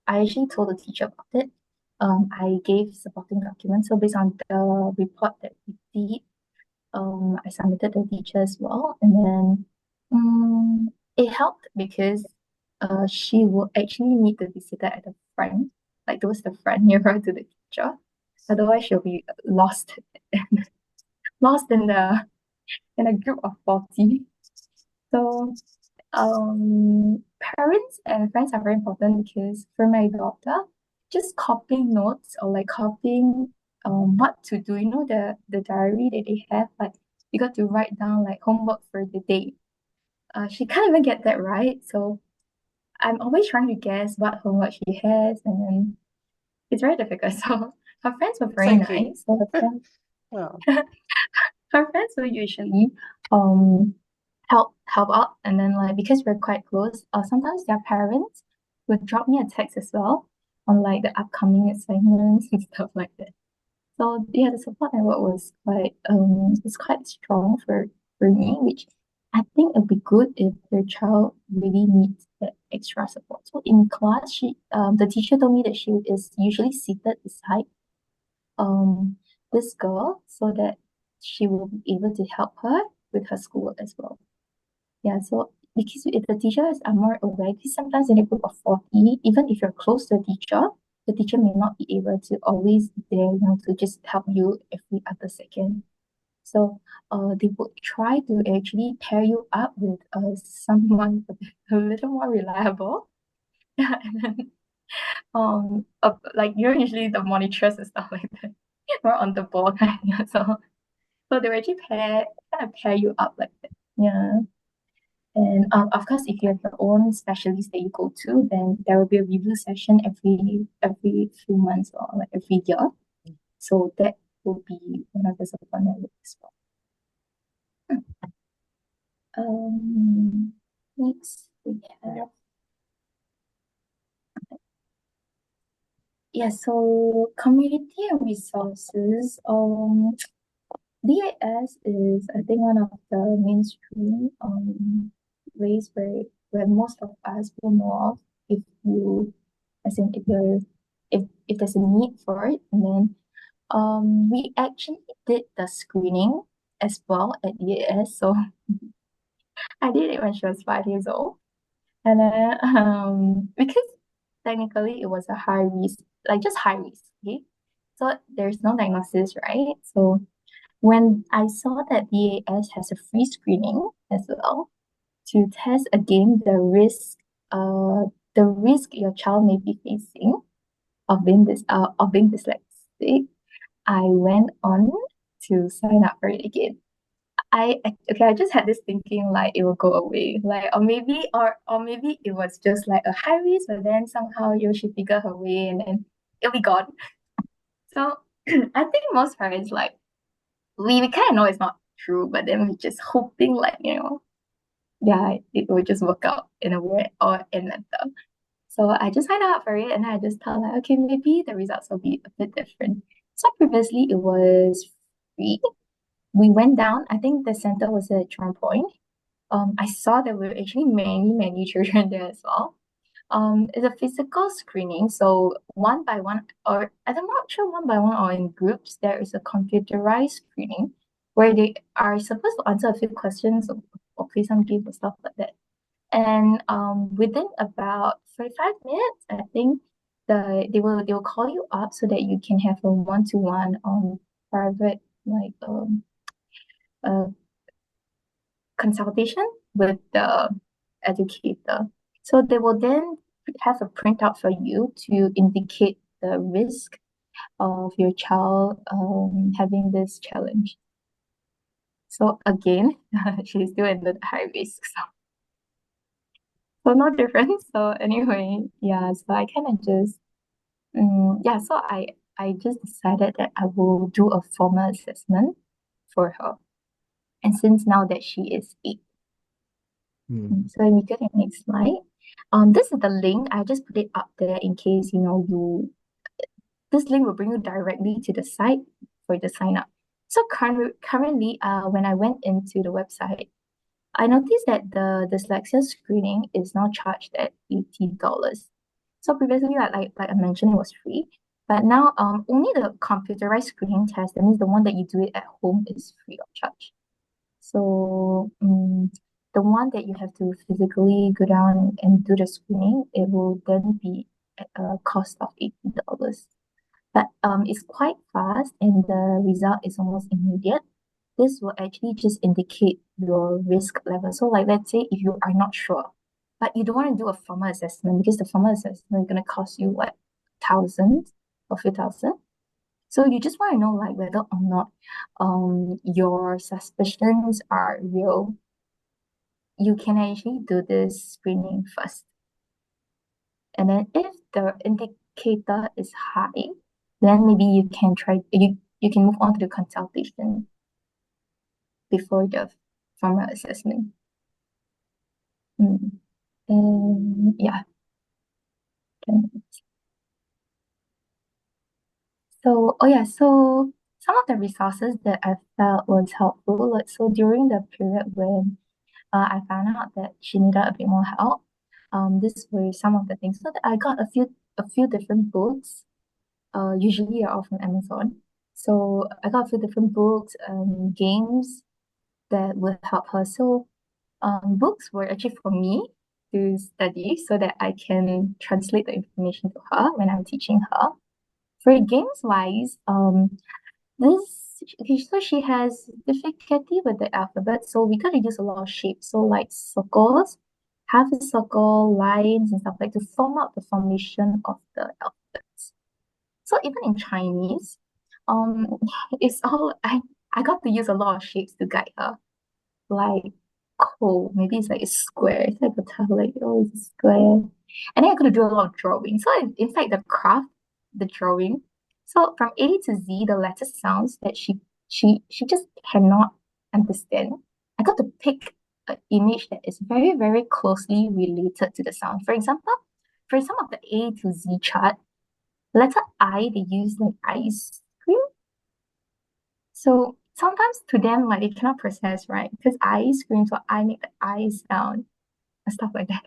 [SPEAKER 4] actually told the teacher about it. I gave supporting documents. So based on the report that we did, I submitted to the teacher as well, and then it helped because she will actually need to be seated at the front, like towards the front, nearer to the teacher. Otherwise, she'll be lost, lost in a group of 40. So parents and friends are very important because for my daughter, just copying notes or like copying what to do, the diary that they have, like you got to write down like homework for the day. She can't even get that right. So I'm always trying to guess what homework she has, and then it's very difficult. So her friends were very
[SPEAKER 1] So cute.
[SPEAKER 4] nice. So
[SPEAKER 1] Oh.
[SPEAKER 4] her friends will usually um help out, and then like because we're quite close, sometimes their parents would drop me a text as well on like the upcoming assignments and stuff like that. So yeah, the support network was quite strong for me, which I think it'd be good if your child really needs that extra support. So in class, the teacher told me that she is usually seated beside um this girl so that she will be able to help her with her schoolwork as well. Yeah, so because if the teachers are more aware, because sometimes in a group of 40, even if you're close to the teacher may not be able to always be there, to just help you every other second. So they would try to actually pair you up with someone a little more reliable. Yeah, and then like you're usually the monitors and stuff like that. More on the ball kind, yeah. So they will actually pair you up like that. Yeah. And of course, if you have your own specialist that you go to, then there will be a review session every few months or like every year. So that will be one of the support networks as well. Next we have so community and resources. DAS is I think one of the mainstream ways where where most of us will know of if you, as in if there's a need for it. And then we actually did the screening as well at EAS. So I did it when she was 5 years old. And then because technically it was a high risk, like just high risk, okay? So there's no diagnosis, right? So when I saw that EAS has a free screening as well to test again the risk your child may be facing of being dyslexic, I went on to sign up for it again. I just had this thinking like it will go away, like or maybe it was just like a high risk, but then somehow she figure her way and then it'll be gone. So I think most parents like we kind of know it's not true, but then we just hoping like yeah, it will just work out in a way or another. So I just signed up for it and I just thought like, okay, maybe the results will be a bit different. So previously it was free. We went down, I think the center was at Jurong Point. I saw there were actually many children there as well. It's a physical screening, so one by one, or I'm not sure one by one or in groups, there is a computerized screening where they are supposed to answer a few questions or play some games or stuff like that. And within about 45 minutes, I think they will call you up so that you can have a one-to-one private like uh consultation with the educator. So they will then have a printout for you to indicate the risk of your child having this challenge. So again, she's still in the high risk. So no difference. So anyway, yeah, so I kind of just so I just decided that I will do a formal assessment for her. And since now that she is 8. So when we go to the next slide, this is the link. I just put it up there in case this link will bring you directly to the site for you to sign up. So currently, when I went into the website, I noticed that the dyslexia screening is now charged at $80. So previously, like I mentioned, it was free, but now only the computerized screening test, that means the one that you do it at home, is free of charge. So the one that you have to physically go down and do the screening, it will then be at a cost of $80. But it's quite fast and the result is almost immediate. This will actually just indicate your risk level. So like let's say if you are not sure, but you don't want to do a formal assessment because the formal assessment is going to cost you what, thousands or few thousand. So you just want to know like whether or not your suspicions are real. You can actually do this screening first. And then if the indicator is high, then maybe you can move on to the consultation before the formal assessment. And yeah. So some of the resources that I felt was helpful. Like, so during the period when I found out that she needed a bit more help, these were some of the things. So that I got a few different books. Usually are all from Amazon. So I got a few different books and games that would help her. So books were actually for me to study so that I can translate the information to her when I'm teaching her. For games wise, so she has difficulty with the alphabet, so we gotta use a lot of shapes. So like circles, half a circle, lines and stuff like to form out the formation of the alphabets. So even in Chinese, it's all I got to use a lot of shapes to guide her. Like maybe it's like a square. It's like a tell like, oh, it's a square. And then I got to do a lot of drawing. So in fact the craft, the drawing. So from A to Z, the letter sounds that she just cannot understand. I got to pick an image that is very, very closely related to the sound. For example, for some of the A to Z chart, letter I, they use like ice cream. So sometimes to them, like they cannot process, right? Because I scream, so I make the I sound. and stuff like that.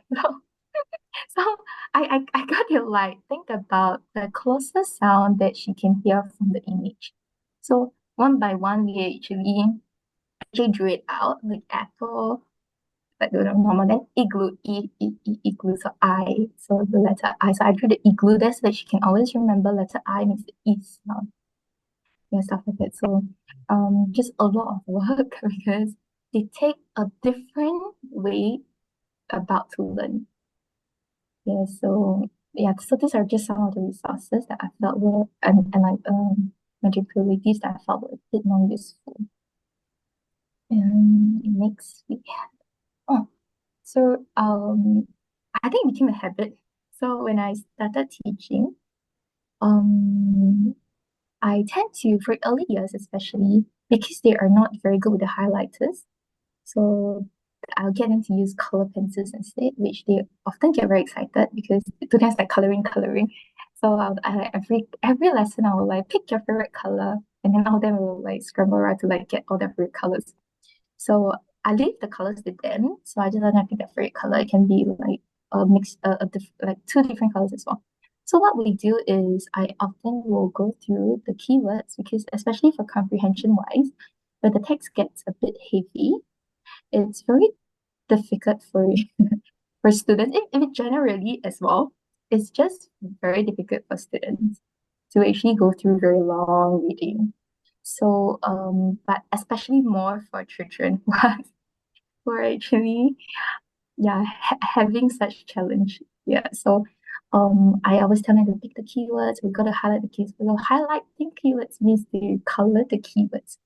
[SPEAKER 4] So I got to like think about the closest sound that she can hear from the image. So one by one, we actually drew it out, like apple, like the normal, then igloo, igloo, so I, so the letter I. So I drew the igloo there so that she can always remember letter I makes the E sound, and stuff like that. So just a lot of work because they take a different way about to learn. Yeah, so yeah, so these are just some of the resources that I felt were and like capabilities that I felt were a bit more useful. And next we have so I think it became a habit. So when I started teaching, um I tend to, for early years especially, because they are not very good with the highlighters. So I'll get them to use color pencils instead, which they often get very excited because to them it's like coloring. So every lesson I will like pick your favorite color, and then all of them will like scramble around to like get all their favorite colors. So I leave the colors to them. So I just let them pick their favorite color. It can be like a mix, like two different colors as well. So what we do is I often will go through the keywords because especially for comprehension wise, when the text gets a bit heavy, it's very difficult for for students, if generally as well, it's just very difficult for students to actually go through very long reading. So, but especially more for children who are actually, yeah, having such challenge. Yeah, so, I always tell them to pick the keywords. We got to highlight the keywords. So highlighting keywords means to color the keywords.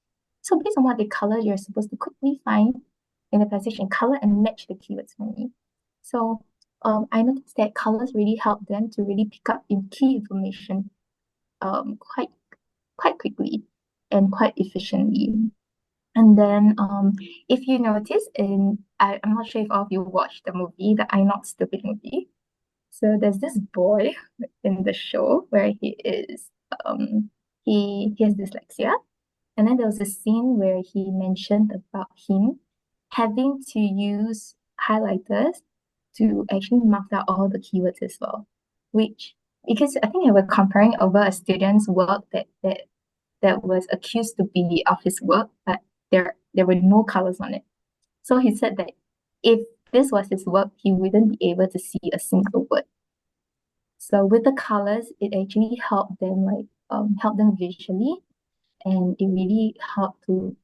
[SPEAKER 4] So based on what they color, you're supposed to quickly find in the passage and color and match the keywords for me. So, I noticed that colors really help them to really pick up in key information, quite quickly and quite efficiently. And then if you notice I'm not sure if all of you watched the movie, the I'm Not Stupid movie. So there's this boy in the show where he has dyslexia. And then there was a scene where he mentioned about him having to use highlighters to actually mark out all the keywords as well. Which because I think they were comparing over a student's work that was accused to be of his work, but there were no colors on it. So he said that if this was his work, he wouldn't be able to see a single word. So with the colors, it actually help them visually, and it really help them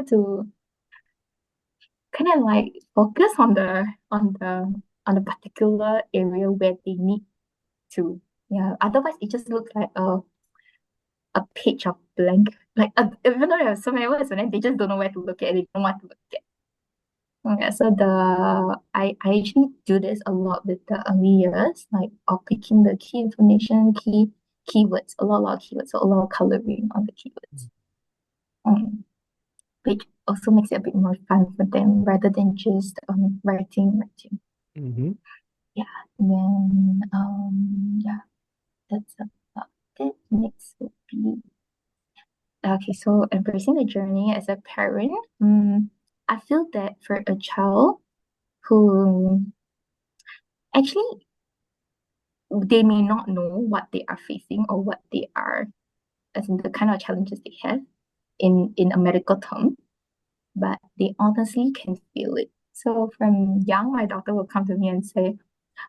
[SPEAKER 4] to kind of like focus on the particular area where they need to. Yeah. Otherwise, it just looks like a page of blank. Like even though there are so many words, and then they just don't know where to look at. They don't want to look at. Yeah, so I actually do this a lot with the early years, like of picking the key information, keywords, a lot of keywords, so a lot of coloring on the keywords. Which also makes it a bit more fun for them rather than just writing.
[SPEAKER 2] Mm-hmm.
[SPEAKER 4] Yeah. And then yeah, that's about it. Next would be okay, so embracing the journey as a parent. I feel that for a child who actually they may not know what they are facing or what they are, as in the kind of challenges they have in a medical term, but they honestly can feel it. So from young, my doctor will come to me and say,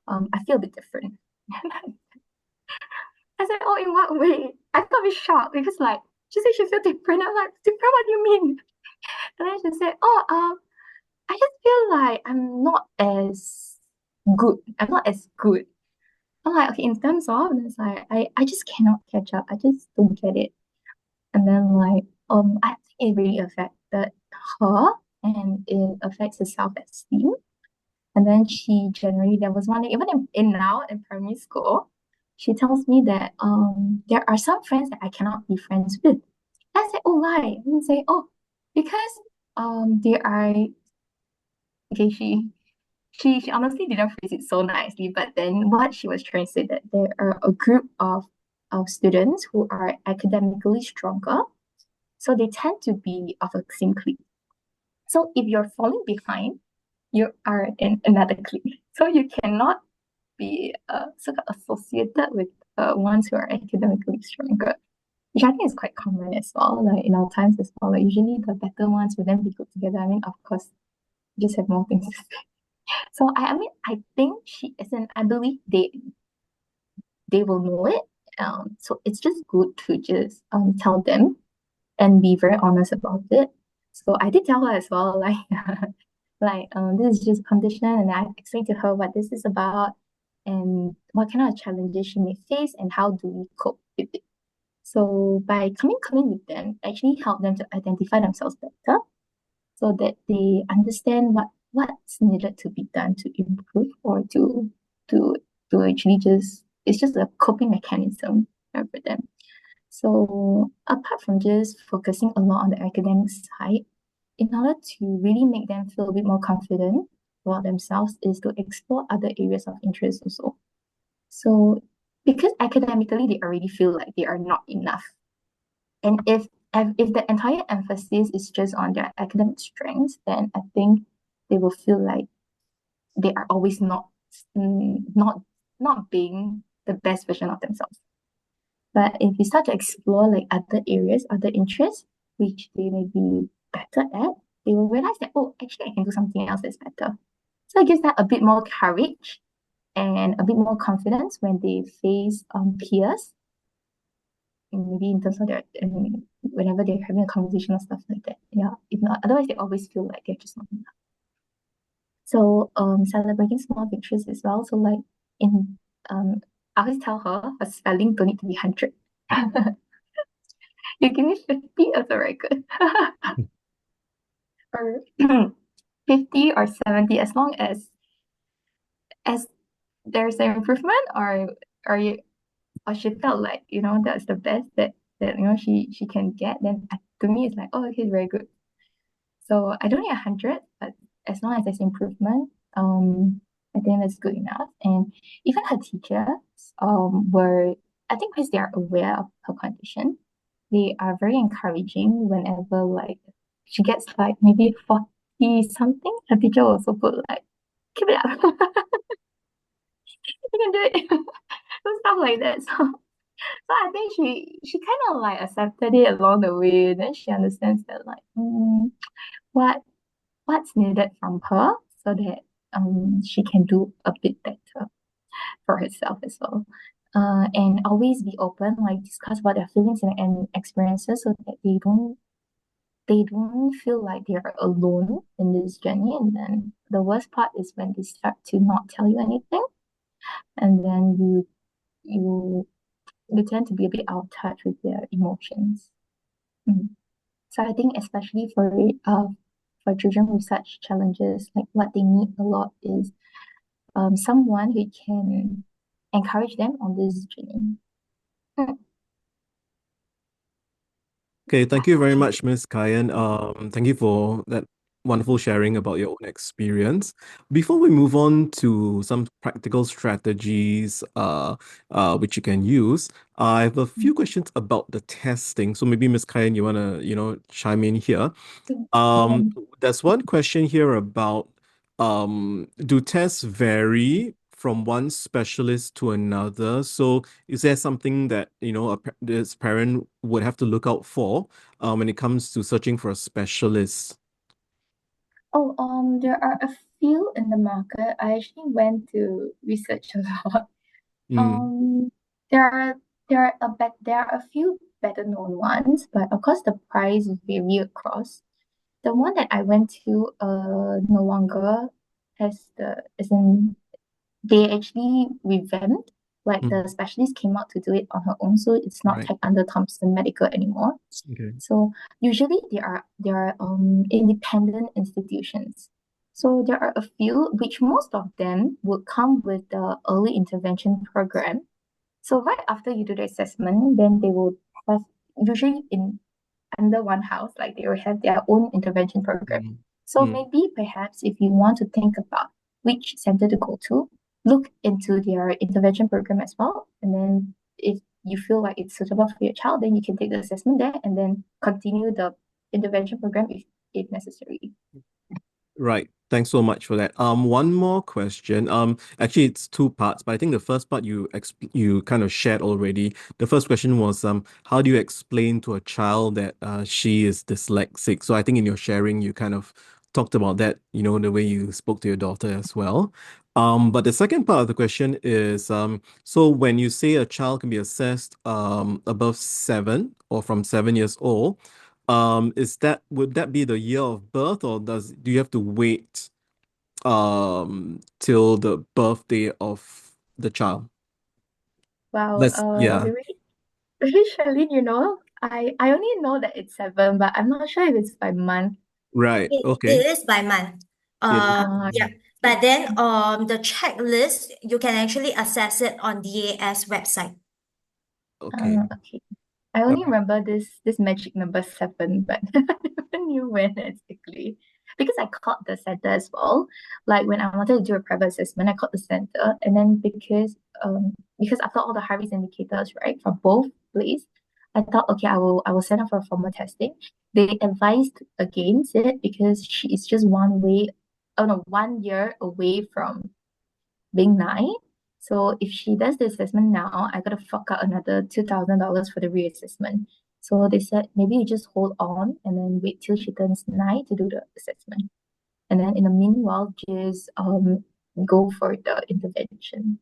[SPEAKER 4] I feel a bit different. I said, oh, in what way? I got a bit shocked because like she said she felt different. I'm like, different, what do you mean? And then she said, oh, I just feel like I'm not as good. I'm not as good. I'm like, okay, in terms of, and it's like I just cannot catch up. I just don't get it. And then like I think it really affected her and it affects her self-esteem. And then she generally there was one day, even in now in primary school, she tells me that there are some friends that I cannot be friends with. I say, oh why? And say, oh, because they are okay, she honestly didn't phrase it so nicely, but then what she was trying to say that there are a group of students who are academically stronger, so they tend to be of a same clique. So if you're falling behind, you are in another clique. So you cannot be sort of associated with ones who are academically stronger, which I think is quite common as well. Like in our times as well, like usually the better ones will then be put together. I mean, of course, you just have more things to say. So I mean, I think I believe they will know it. So it's just good to just tell them and be very honest about it. So I did tell her as well, like this is just condition, and I explained to her what this is about and what kind of challenges she may face and how do we cope with it. So by coming clean with them, actually help them to identify themselves better so that they understand what's needed to be done to improve or to actually just it's just a coping mechanism for them. So apart from just focusing a lot on the academic side, in order to really make them feel a bit more confident about themselves is to explore other areas of interest also. So because academically they already feel like they are not enough. And if the entire emphasis is just on their academic strengths, then I think they will feel like they are always not being the best version of themselves. But if you start to explore like other areas, other interests, which they may be better at, they will realize that, oh, actually I can do something else that's better. So it gives them a bit more courage and a bit more confidence when they face peers, maybe in terms of whenever they're having a conversation or stuff like that. Yeah, if not, otherwise they always feel like they're just not enough. So celebrating small victories as well. So like in I always tell her her spelling don't need to be 100. You give me 50, that's very good. Or 50 or 70, as long as there's an improvement or she felt like, that's the best that she can get, then to me it's like, oh, okay, very good. So I don't need 100, but as long as there's improvement, I think that's good enough. And even her teachers were, I think because they are aware of her condition, they are very encouraging whenever like she gets like maybe 40 something. Her teacher also put like, keep it up. You can do it. So stuff like that. So I think she kind of like accepted it along the way. Then she understands that like what what's needed from her so that she can do a bit better for herself as well. And always be open, like discuss about their feelings and experiences so that they don't feel like they're alone in this journey. And then the worst part is when they start to not tell you anything, and then you tend to be a bit out of touch with their emotions. Mm. So I think especially for children with such challenges, like what they need a lot is someone who can encourage them on this journey. Mm.
[SPEAKER 2] Okay, thank you very much, Miss Kayan. Thank you for that wonderful sharing about your own experience. Before we move on to some practical strategies, which you can use, I have a few questions about the testing. So maybe Miss Kayan, you wanna, chime in here. There's one question here about do tests vary from one specialist to another? So is there something that, this parent would have to look out for when it comes to searching for a specialist?
[SPEAKER 4] Oh, there are a few in the market. I actually went to research a lot.
[SPEAKER 2] Mm,
[SPEAKER 4] There are there are a few better known ones, but of course the price vary across. The one that I went to no longer has as in they actually revamped, like the
[SPEAKER 2] mm,
[SPEAKER 4] specialist came out to do it on her own, so it's not
[SPEAKER 2] right.
[SPEAKER 4] tagged under Thompson Medical anymore.
[SPEAKER 2] Okay.
[SPEAKER 4] So usually there are independent institutions. So there are a few, which most of them would come with the early intervention program. So right after you do the assessment, then they will have usually in under one house, like they will have their own intervention program.
[SPEAKER 2] Mm,
[SPEAKER 4] So
[SPEAKER 2] mm,
[SPEAKER 4] maybe perhaps if you want to think about which center to go to, look into their intervention program as well. And then if you feel like it's suitable for your child, then you can take the assessment there and then continue the intervention program if necessary.
[SPEAKER 2] Right. Thanks so much for that. One more question. Actually, it's two parts, but I think the first part you kind of shared already. The first question was, how do you explain to a child that she is dyslexic? So I think in your sharing, you kind of talked about that, the way you spoke to your daughter as well. But the second part of the question is, so when you say a child can be assessed above 7 or from 7 years old, would that be the year of birth, or do you have to wait till the birthday of the child?
[SPEAKER 4] Wow,
[SPEAKER 2] Yeah,
[SPEAKER 4] really, really, Charlene, I only know that it's 7, but I'm not sure if it's by month.
[SPEAKER 2] right. Okay.
[SPEAKER 3] It is by month.
[SPEAKER 2] It is.
[SPEAKER 3] Yeah. But then the checklist, you can actually access it on DAS website.
[SPEAKER 2] Okay.
[SPEAKER 4] Okay. I
[SPEAKER 2] All
[SPEAKER 4] only
[SPEAKER 2] right.
[SPEAKER 4] remember this magic number 7, but I never knew when exactly. Because I called the center as well. Like when I wanted to do a private assessment, I called the center, and then because after all the high risk indicators, right, from both places, I thought, okay, I will send her for formal testing. They advised against it because she is just 1 year away from being 9. So if she does the assessment now, I gotta fork out another $2,000 for the reassessment. So they said maybe you just hold on and then wait till she turns 9 to do the assessment. And then in the meanwhile, just go for the intervention.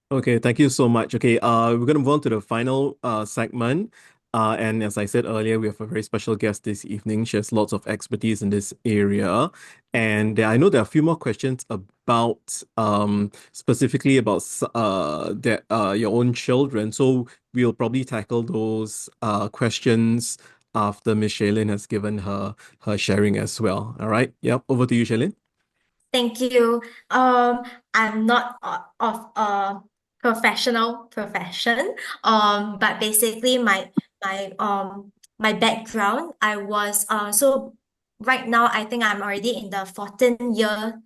[SPEAKER 2] Okay, thank you so much. Okay, we're gonna move on to the final segment. And as I said earlier, we have a very special guest this evening. She has lots of expertise in this area. And I know there are a few more questions about specifically about that your own children. So we'll probably tackle those questions after Miss Shailene has given her sharing as well. All right. Yep, over to you, Shailene.
[SPEAKER 3] Thank you. I'm not of a professional profession. But basically my background, I was so right now I think I'm already in the 14th year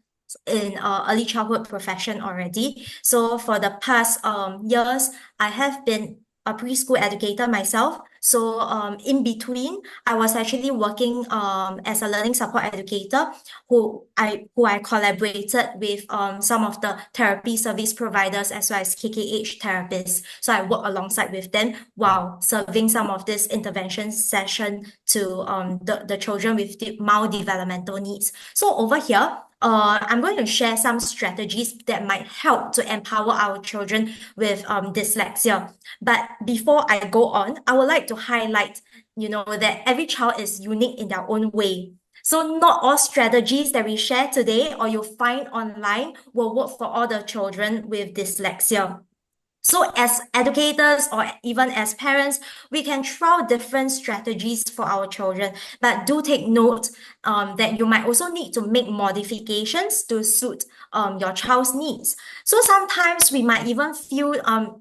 [SPEAKER 3] in early childhood profession already. So for the past years, I have been a preschool educator myself. So in between, I was actually working as a learning support educator who I collaborated with some of the therapy service providers as well as KKH therapists. So I work alongside with them while serving some of this intervention session to the children with mild developmental needs. So over here, I'm going to share some strategies that might help to empower our children with dyslexia. But before I go on, I would like to highlight, that every child is unique in their own way. So not all strategies that we share today or you find online will work for all the children with dyslexia. So as educators or even as parents, we can trial different strategies for our children, but do take note that you might also need to make modifications to suit your child's needs. So sometimes we might even find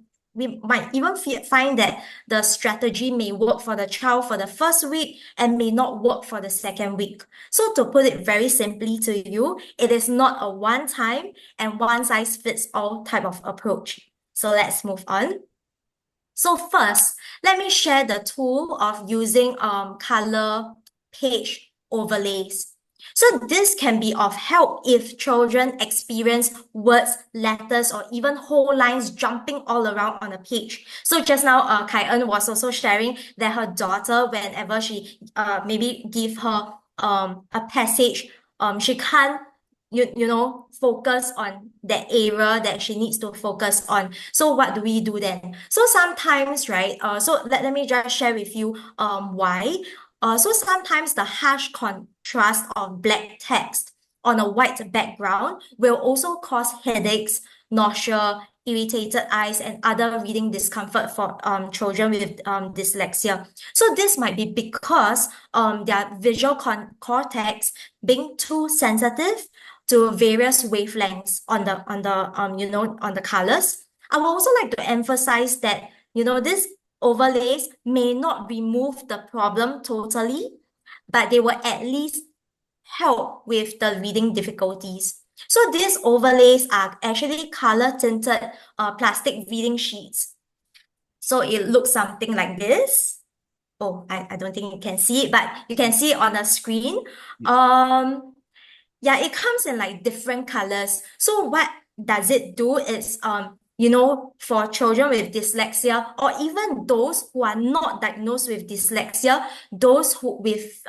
[SPEAKER 3] that the strategy may work for the child for the first week and may not work for the second week. So to put it very simply to you, it is not a one-time and one-size-fits-all type of approach. So let's move on. So first, let me share the tool of using color page overlays. So this can be of help if children experience words, letters, or even whole lines jumping all around on a page. So just now, Kai-en was also sharing that her daughter, whenever she maybe give her a passage, she can't focus on that area that she needs to focus on. So what do we do then? So sometimes, right, so let me just share with you why. So sometimes the harsh contrast of black text on a white background will also cause headaches, nausea, irritated eyes, and other reading discomfort for children with dyslexia. So this might be because their visual cortex being too sensitive to various wavelengths on the colors. I would also like to emphasize that these overlays may not remove the problem totally, but they will at least help with the reading difficulties. So these overlays are actually color tinted plastic reading sheets. So it looks something like this. Oh, I don't think you can see it, but you can see it on the screen.
[SPEAKER 2] Yeah.
[SPEAKER 3] Yeah, it comes in like different colors. So what does it do is, for children with dyslexia, or even those who are not diagnosed with dyslexia, those who with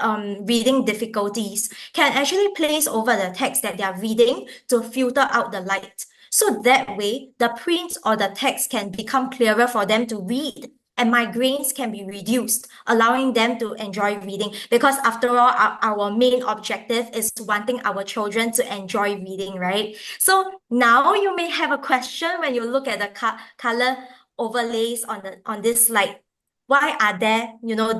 [SPEAKER 3] reading difficulties can actually place over the text that they are reading to filter out the light. So that way, the print or the text can become clearer for them to read, and migraines can be reduced, allowing them to enjoy reading. Because after all, our main objective is wanting our children to enjoy reading, right? So now you may have a question when you look at the color overlays on this slide. Why are there,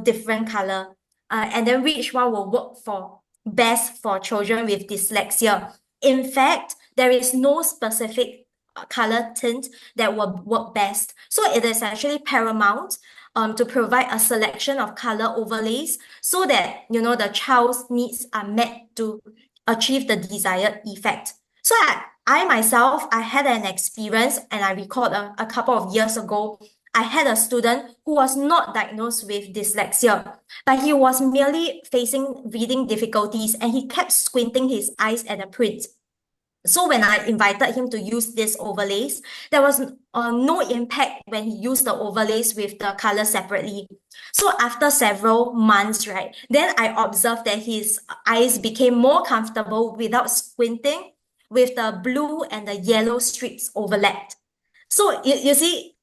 [SPEAKER 3] different color? And then which one will work for best for children with dyslexia? In fact, there is no specific color tint that will work best. So it is actually paramount to provide a selection of color overlays so that, the child's needs are met to achieve the desired effect. So I myself, I had an experience, and I recalled a couple of years ago, I had a student who was not diagnosed with dyslexia, but he was merely facing reading difficulties, and he kept squinting his eyes at the print. So when I invited him to use these overlays, there was no impact when he used the overlays with the color separately. So after several months, right, then I observed that his eyes became more comfortable without squinting, with the blue and the yellow strips overlapped. So you see,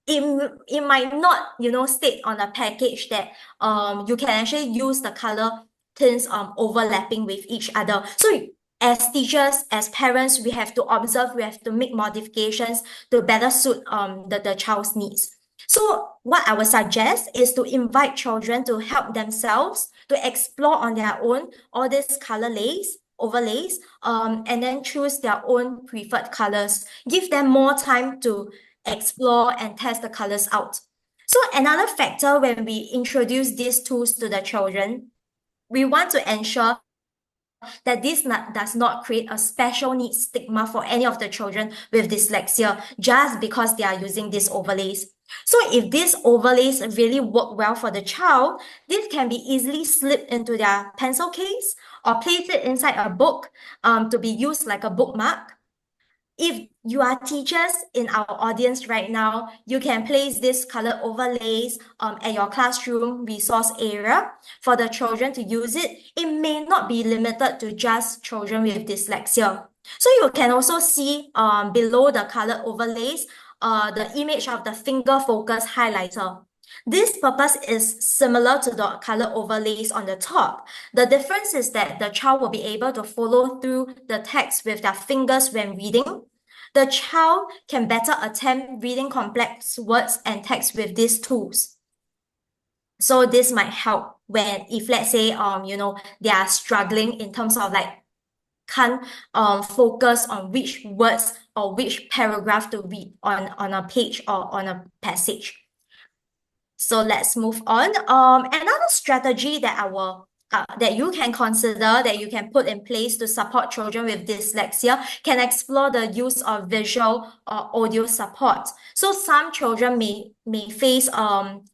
[SPEAKER 3] it might not, state on the package that you can actually use the color tints overlapping with each other. So as teachers, as parents, we have to observe, we have to make modifications to better suit the child's needs. So what I would suggest is to invite children to help themselves to explore on their own all these overlays, and then choose their own preferred colors. Give them more time to explore and test the colors out. So another factor when we introduce these tools to the children, we want to ensure that this does not create a special needs stigma for any of the children with dyslexia just because they are using these overlays. So if these overlays really work well for the child, this can be easily slipped into their pencil case or place it inside a book to be used like a bookmark. If you are teachers in our audience right now, you can place this color overlays at your classroom resource area for the children to use it. It may not be limited to just children with dyslexia. So you can also see below the color overlays, the image of the finger focus highlighter. This purpose is similar to the color overlays on the top. The difference is that the child will be able to follow through the text with their fingers when reading. The child can better attempt reading complex words and text with these tools. So this might help if let's say, they are struggling in terms of like can't focus on which words or which paragraph to read on a page or on a passage. So let's move on. Another strategy that you can consider, that you can put in place to support children with dyslexia, can explore the use of visual or audio support. So some children may face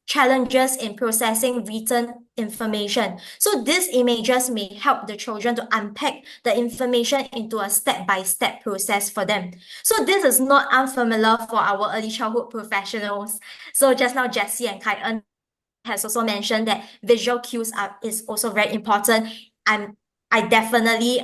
[SPEAKER 3] challenges in processing written information. So these images may help the children to unpack the information into a step-by-step process for them. So this is not unfamiliar for our early childhood professionals. So just now, Jessie and Kai has also mentioned that visual cues is also very important. And I definitely,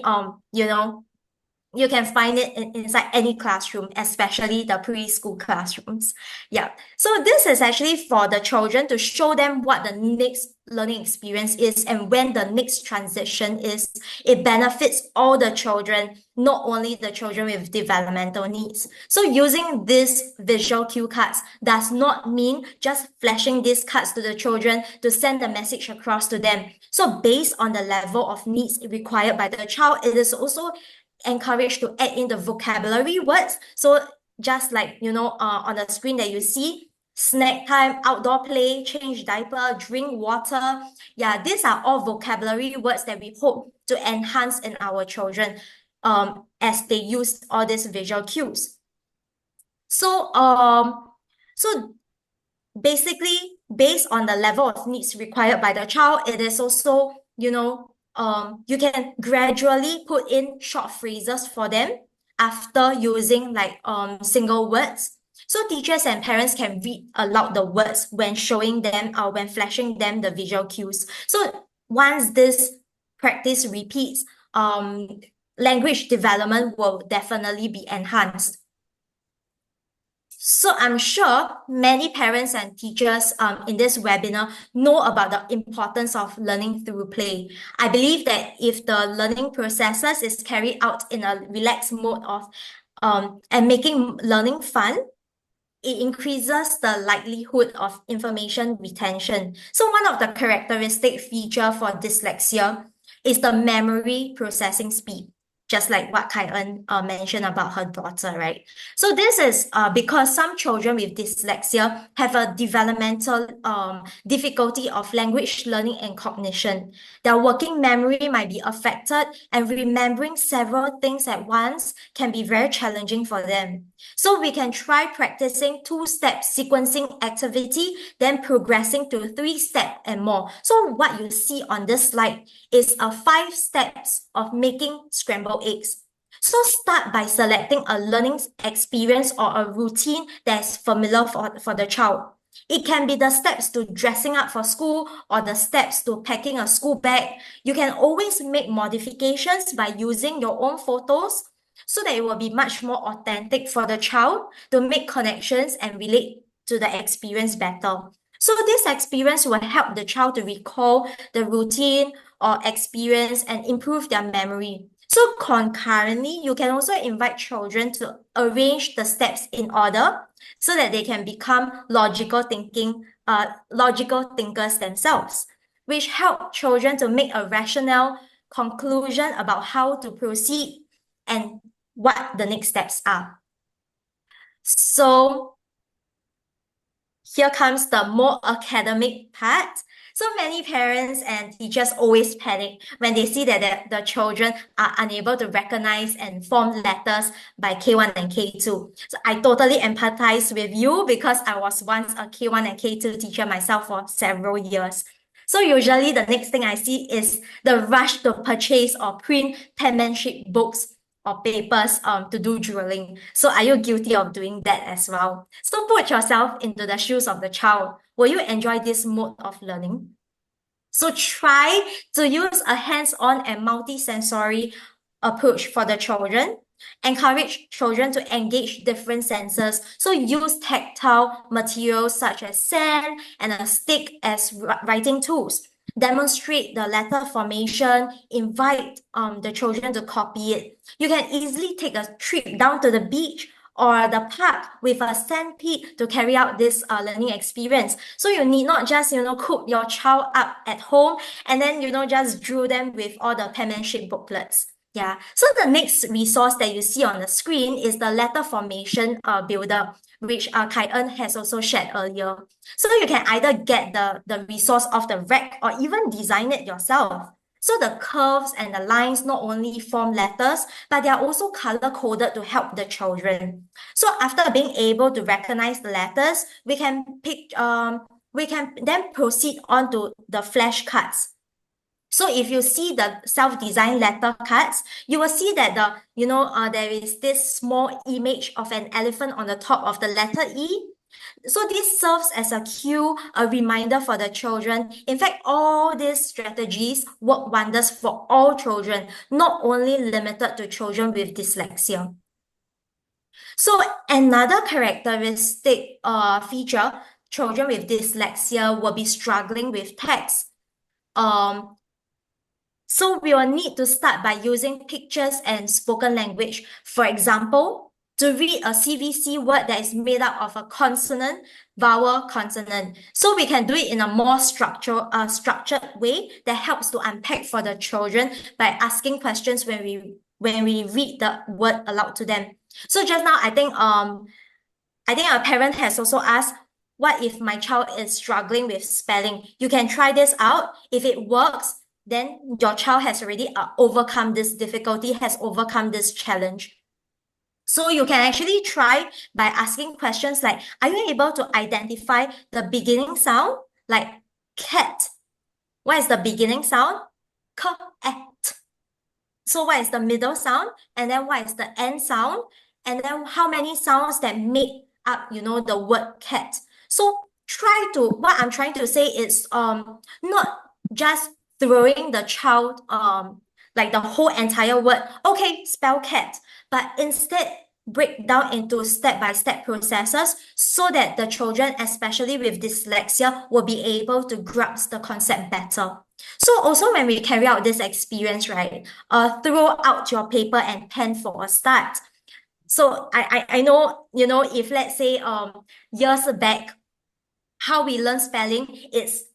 [SPEAKER 3] you can find it inside any classroom, especially the preschool classrooms. Yeah. So this is actually for the children to show them what the next learning experience is and when the next transition is. It benefits all the children, not only the children with developmental needs. So using these visual cue cards does not mean just flashing these cards to the children to send the message across to them. So based on the level of needs required by the child, it is also encouraged to add in the vocabulary words. So just like, on the screen that you see, snack time, outdoor play, change diaper, drink water. Yeah, these are all vocabulary words that we hope to enhance in our children as they use all these visual cues. So, basically, based on the level of needs required by the child, it is also, you can gradually put in short phrases for them after using like single words. So teachers and parents can read aloud the words when showing them or when flashing them the visual cues. So once this practice repeats, language development will definitely be enhanced. So I'm sure many parents and teachers in this webinar know about the importance of learning through play. I believe that if the learning processes is carried out in a relaxed mode of and making learning fun, it increases the likelihood of information retention. So one of the characteristic feature for dyslexia is the memory processing speed, just like what Kai-En mentioned about her daughter, right? So this is because some children with dyslexia have a developmental difficulty of language learning and cognition. Their working memory might be affected, and remembering several things at once can be very challenging for them. So we can try practicing 2-step sequencing activity, then progressing to 3-step and more. So what you see on this slide is 5 steps of making scrambled eggs. So start by selecting a learning experience or a routine that's familiar for the child. It can be the steps to dressing up for school or the steps to packing a school bag. You can always make modifications by using your own photos so that it will be much more authentic for the child to make connections and relate to the experience better. So this experience will help the child to recall the routine or experience and improve their memory. So concurrently, you can also invite children to arrange the steps in order so that they can become logical thinkers themselves, which help children to make a rational conclusion about how to proceed and what the next steps are. So here comes the more academic part. So many parents and teachers always panic when they see that the children are unable to recognize and form letters by K1 and K2. So I totally empathize with you because I was once a K1 and K2 teacher myself for several years. So usually the next thing I see is the rush to purchase or print penmanship books or papers to do drilling. So are you guilty of doing that as well? So put yourself into the shoes of the child. Will you enjoy this mode of learning? So try to use a hands-on and multi-sensory approach for the children. Encourage children to engage different senses. So use tactile materials such as sand and a stick as writing tools. Demonstrate the letter formation, invite the children to copy it. You can easily take a trip down to the beach or the park with a sandpit to carry out this learning experience. So you need not just, cook your child up at home and then, just drill them with all the penmanship booklets. Yeah. So the next resource that you see on the screen is the letter formation builder, which Kai-En has also shared earlier. So you can either get the resource off the rack or even design it yourself. So the curves and the lines not only form letters, but they are also color-coded to help the children. So after being able to recognize the letters, we can then proceed on to the flashcards. So if you see the self-designed letter cards, you will see that there is this small image of an elephant on the top of the letter E. So this serves as a cue, a reminder for the children. In fact, all these strategies work wonders for all children, not only limited to children with dyslexia. So another characteristic feature, children with dyslexia will be struggling with text. So we will need to start by using pictures and spoken language. For example, to read a CVC word that is made up of a consonant, vowel, consonant. So we can do it in a more structured way that helps to unpack for the children by asking questions when we read the word aloud to them. So just now, I think a parent has also asked, what if my child is struggling with spelling? You can try this out. If it works, then your child has already overcome this difficulty, has overcome this challenge. So you can actually try by asking questions like, are you able to identify the beginning sound? Like cat. What is the beginning sound? K-at. So what is the middle sound? And then what is the end sound? And then how many sounds that make up, the word cat? So what I'm trying to say is not just throwing the child like the whole entire word, okay, spell cat, but instead break down into step-by-step processes so that the children, especially with dyslexia, will be able to grasp the concept better. So also when we carry out this experience, right, throw out your paper and pen for a start. So I know, if let's say years back, how we learn spelling is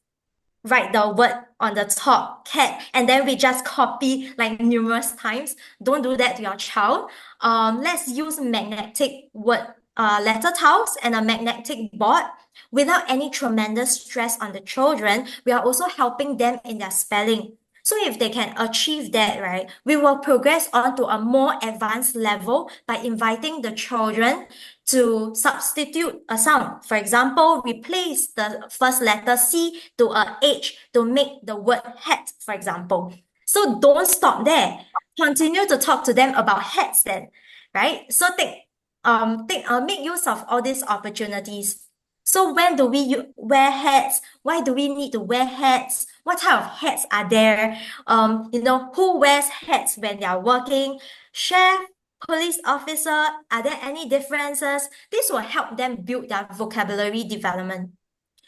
[SPEAKER 3] write the word on the top, cat, and then we just copy like numerous times. Don't do that to your child. Let's use magnetic letter tiles and a magnetic board. Without any tremendous stress on the children, we are also helping them in their spelling. So if they can achieve that, right, we will progress on to a more advanced level by inviting the children to substitute a sound. For example, replace the first letter C to a H to make the word hat, for example. So don't stop there. Continue to talk to them about hats then, right? So make use of all these opportunities. So when do we wear hats? Why do we need to wear hats? What type of hats are there? Who wears hats when they are working? Chef, police officer, are there any differences? This will help them build their vocabulary development.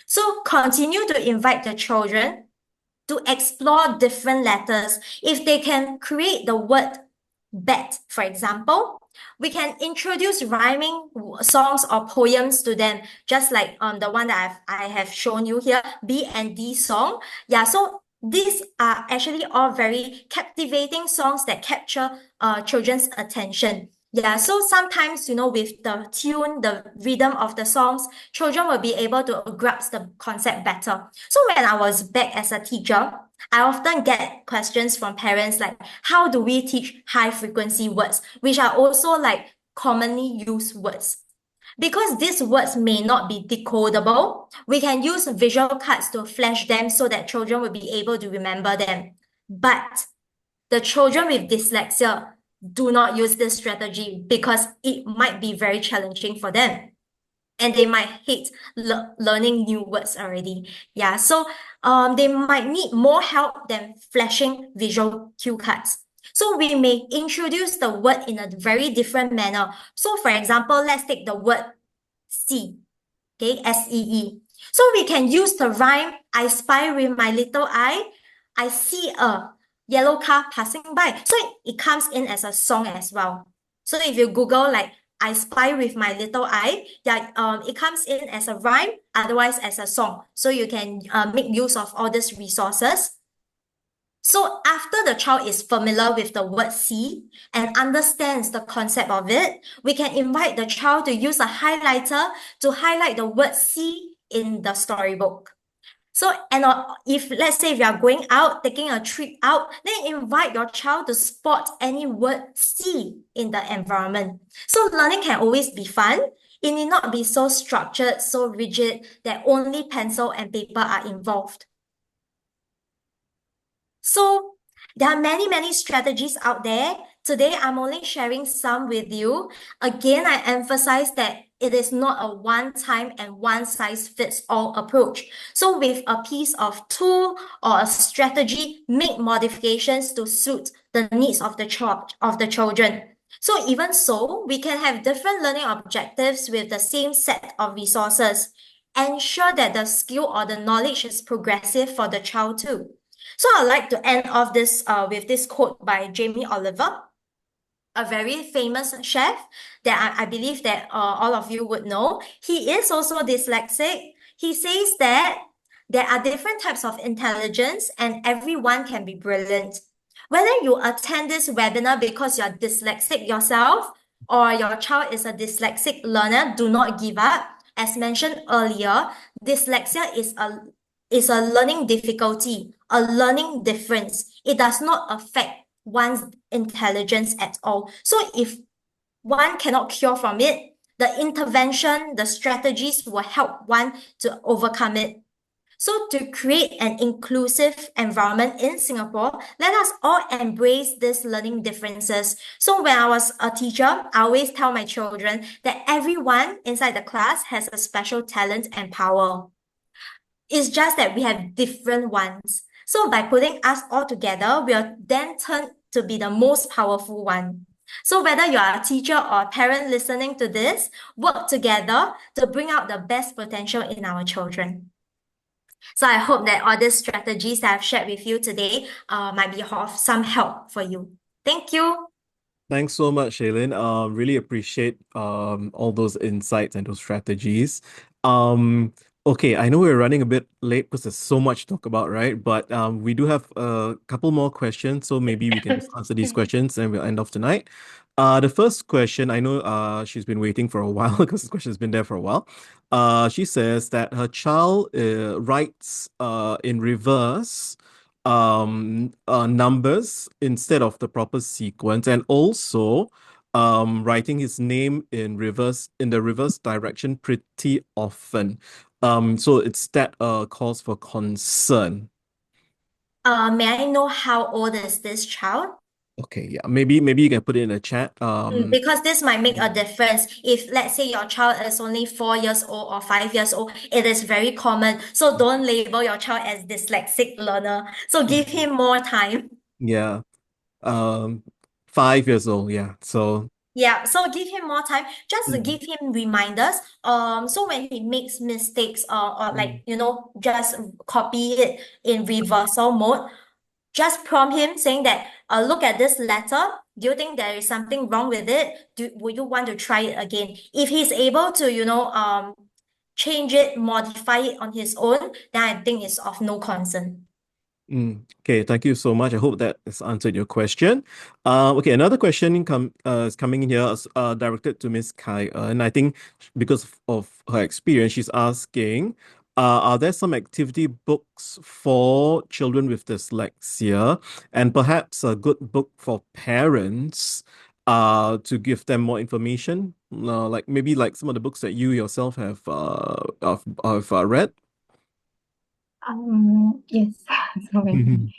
[SPEAKER 3] So continue to invite the children to explore different letters. If they can create the word bat, for example, we can introduce rhyming songs or poems to them, just like the one that I have shown you here, B and D song. Yeah, so these are actually all very captivating songs that capture children's attention. Yeah, so sometimes, with the tune, the rhythm of the songs, children will be able to grasp the concept better. So when I was back as a teacher, I often get questions from parents like, how do we teach high frequency words, which are also like commonly used words? Because these words may not be decodable, we can use visual cards to flash them so that children will be able to remember them. But the children with dyslexia do not use this strategy because it might be very challenging for them. And they might hate learning new words already. Yeah, so they might need more help than flashing visual cue cards. So we may introduce the word in a very different manner. So for example, let's take the word see, okay, S-E-E. So we can use the rhyme, I spy with my little eye, I see a yellow car passing by. So it comes in as a song as well. So if you Google like I spy with my little eye, yeah, it comes in as a rhyme, otherwise as a song. So you can make use of all these resources. So after the child is familiar with the word see and understands the concept of it, we can invite the child to use a highlighter to highlight the word see in the storybook. So, and if let's say if you are going out, taking a trip out, then invite your child to spot any word see in the environment. So learning can always be fun. It need not be so structured, so rigid that only pencil and paper are involved. So there are many, many strategies out there. Today, I'm only sharing some with you. Again, I emphasize that it is not a one-time and one-size-fits-all approach. So with a piece of tool or a strategy, make modifications to suit the needs of the children. So even so, we can have different learning objectives with the same set of resources. Ensure that the skill or the knowledge is progressive for the child too. So I'd like to end off this with this quote by Jamie Oliver, a very famous chef that I believe that all of you would know. He is also dyslexic. He says that there are different types of intelligence and everyone can be brilliant. Whether you attend this webinar because you're dyslexic yourself or your child is a dyslexic learner, do not give up. As mentioned earlier, dyslexia is a learning difficulty, a learning difference. It does not affect one's intelligence at all. So if one cannot cure from it, the intervention, the strategies will help one to overcome it. So to create an inclusive environment in Singapore, let us all embrace these learning differences. So when I was a teacher, I always tell my children that everyone inside the class has a special talent and power. It's just that we have different ones. So by putting us all together, we are then turned to be the most powerful one. So whether you are a teacher or a parent listening to this, work together to bring out the best potential in our children. So I hope that all these strategies that I've shared with you today might be of some help for you. Thank you.
[SPEAKER 2] Thanks so much, Shaylin. Really appreciate all those insights and those strategies. Okay, I know we're running a bit late because there's so much to talk about, right? But we do have a couple more questions, so maybe we can just answer these questions and we'll end off tonight. The first question, I know she's been waiting for a while because this question has been there for a while. She says that her child writes in reverse numbers instead of the proper sequence, and also writing his name in the reverse direction pretty often. So it's that cause for concern.
[SPEAKER 3] May I know how old is this child?
[SPEAKER 2] Okay, yeah, maybe you can put it in the chat.
[SPEAKER 3] Because this might make a difference. If let's say your child is only 4 years old or 5 years old, it is very common. So don't label your child as dyslexic learner. So give him more time.
[SPEAKER 2] Yeah, 5 years old. Yeah, so
[SPEAKER 3] Yeah, so give him more time, just to give him reminders. So when he makes mistakes or like, just copy it in reversal mode, just prompt him saying that, look at this letter. Do you think there is something wrong with it? Would you want to try it again? If he's able to, change it, modify it on his own, then I think it's of no concern.
[SPEAKER 2] Okay, thank you so much. I hope that has answered your question. Okay, another question is coming in here, directed to Miss Kai. And I think because of her experience, she's asking, are there some activity books for children with dyslexia, and perhaps a good book for parents to give them more information? Like maybe like some of the books that you yourself have read?
[SPEAKER 4] Yes, so many.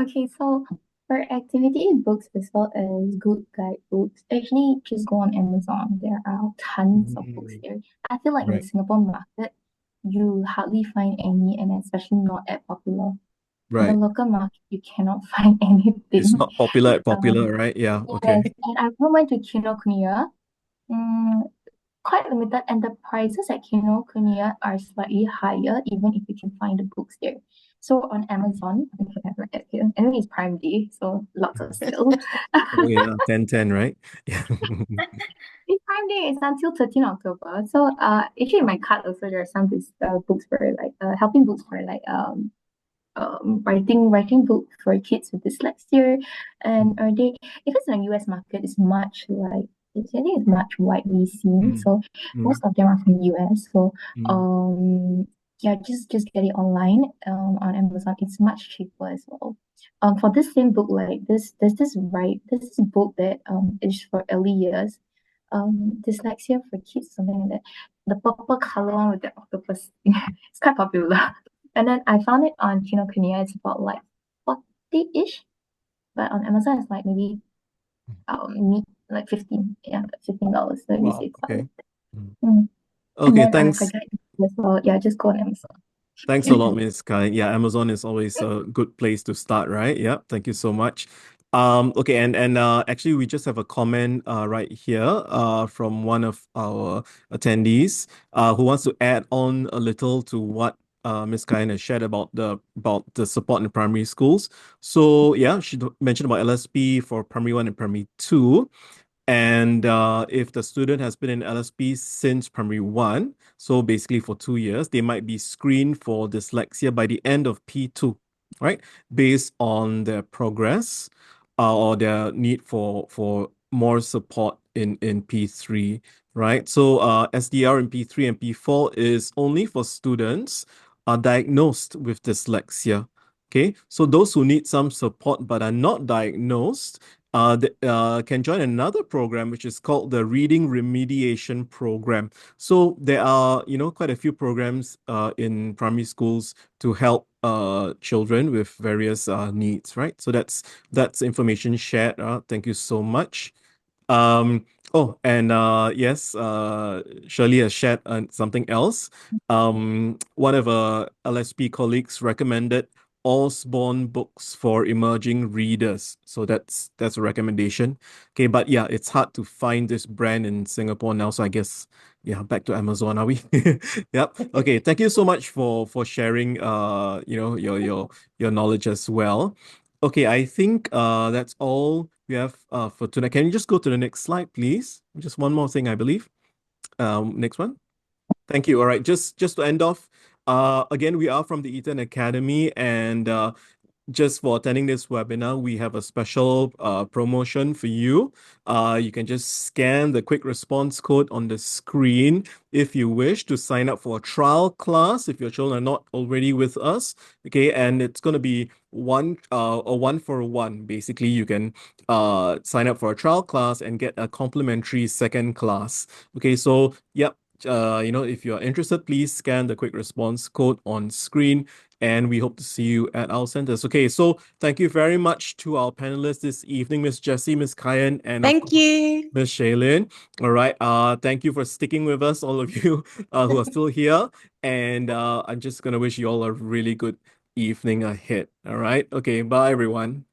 [SPEAKER 4] Okay, so for activity books as well as good guidebooks, actually just go on Amazon. There are tons of books there. I feel like in the
[SPEAKER 2] Right,
[SPEAKER 4] Singapore market, you hardly find any, and especially not at popular. In the
[SPEAKER 2] right.
[SPEAKER 4] local market, you cannot find
[SPEAKER 2] It's
[SPEAKER 4] anything.
[SPEAKER 2] not popular,
[SPEAKER 4] Um,
[SPEAKER 2] right? Yeah, okay.
[SPEAKER 4] yes, and I went to Kinokuniya. Mm, quite limited, and the prices at Kinokuniya are slightly higher, even if you can find the books there. So on Amazon, you can have like that here. Anyway, it's Prime Day, so lots of sale.
[SPEAKER 2] Oh yeah, 10/10, right? Yeah.
[SPEAKER 4] It's Prime Day. It's until 13 October. So actually in my card also there are some books for like helping books for like writing book for kids with dyslexia, and or they if it's in the US market, it's much like I think it's much widely seen.
[SPEAKER 2] Mm,
[SPEAKER 4] So
[SPEAKER 2] mm,
[SPEAKER 4] most of them are from US. So
[SPEAKER 2] mm,
[SPEAKER 4] yeah, just get it online on Amazon. It's much cheaper as well. For this same book, like this is a book that is for early years. Dyslexia for kids, something like that. The purple color one with the octopus. It's quite popular. And then I found it on Kinokuniya. It's about like 40-ish, but on Amazon it's like maybe like 15, yeah, $15. Let me
[SPEAKER 2] wow,
[SPEAKER 4] say quite
[SPEAKER 2] okay.
[SPEAKER 4] worth it.
[SPEAKER 2] Mm.
[SPEAKER 4] And
[SPEAKER 2] Okay,
[SPEAKER 4] then
[SPEAKER 2] thanks.
[SPEAKER 4] forget as well. Yeah, just go on Amazon.
[SPEAKER 2] Thanks a lot, Miss Kai. Yeah, Amazon is always a good place to start, right? Yeah, thank you so much. Okay, and actually we just have a comment right here from one of our attendees who wants to add on a little to what Miss Kai has shared about the support in primary schools. So yeah, she mentioned about LSP for primary 1 and primary 2. And if the student has been in LSP since primary 1, so basically for 2 years, they might be screened for dyslexia by the end of P2, right? Based on their progress or their need for more support in P3, right? So SDR in P3 and P4 is only for students diagnosed with dyslexia. Okay, so those who need some support but are not diagnosed, can join another program which is called the Reading Remediation Program. So there are, quite a few programs in primary schools to help children with various needs, right? So that's information shared. Thank you so much. Um, oh, and yes, Shirley has shared something else. One of our LSP colleagues recommended Osborne books for emerging readers. So that's a recommendation. Okay, but yeah, it's hard to find this brand in Singapore now. So I guess yeah, back to Amazon, are we? Yep. Okay. Thank you so much for sharing your knowledge as well. Okay, I think that's all we have for tonight. Can you just go to the next slide, please? Just one more thing, I believe. Next one. Thank you. All right, just to end off, again, we are from the Eton Academy, and just for attending this webinar, we have a special promotion for you. You can just scan the quick response code on the screen if you wish to sign up for a trial class if your children are not already with us. Okay, and it's going to be a 1-for-1. Basically, you can sign up for a trial class and get a complimentary second class. Okay, so yep. If you're interested, please scan the quick response code on screen, and we hope to see you at our centers. Okay, so thank you very much to our panelists this evening, Miss Jessie, Miss Kyan, and of
[SPEAKER 1] Thank
[SPEAKER 2] course,
[SPEAKER 1] you.
[SPEAKER 2] Miss Shaylin. All right, thank you for sticking with us, all of you who are still here, and I'm just gonna wish you all a really good evening ahead. All right, okay, bye everyone.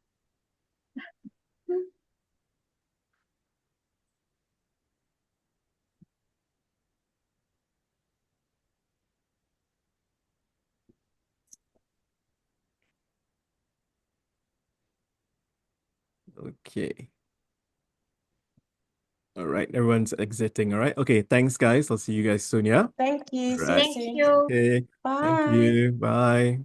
[SPEAKER 2] Okay. All right, everyone's exiting. All right. Okay, thanks, guys. I'll see you guys soon, yeah?
[SPEAKER 1] Thank you. See you
[SPEAKER 2] Right.
[SPEAKER 3] Thank
[SPEAKER 1] soon.
[SPEAKER 3] you.
[SPEAKER 2] Okay. Thank
[SPEAKER 1] Bye.
[SPEAKER 2] you. Bye.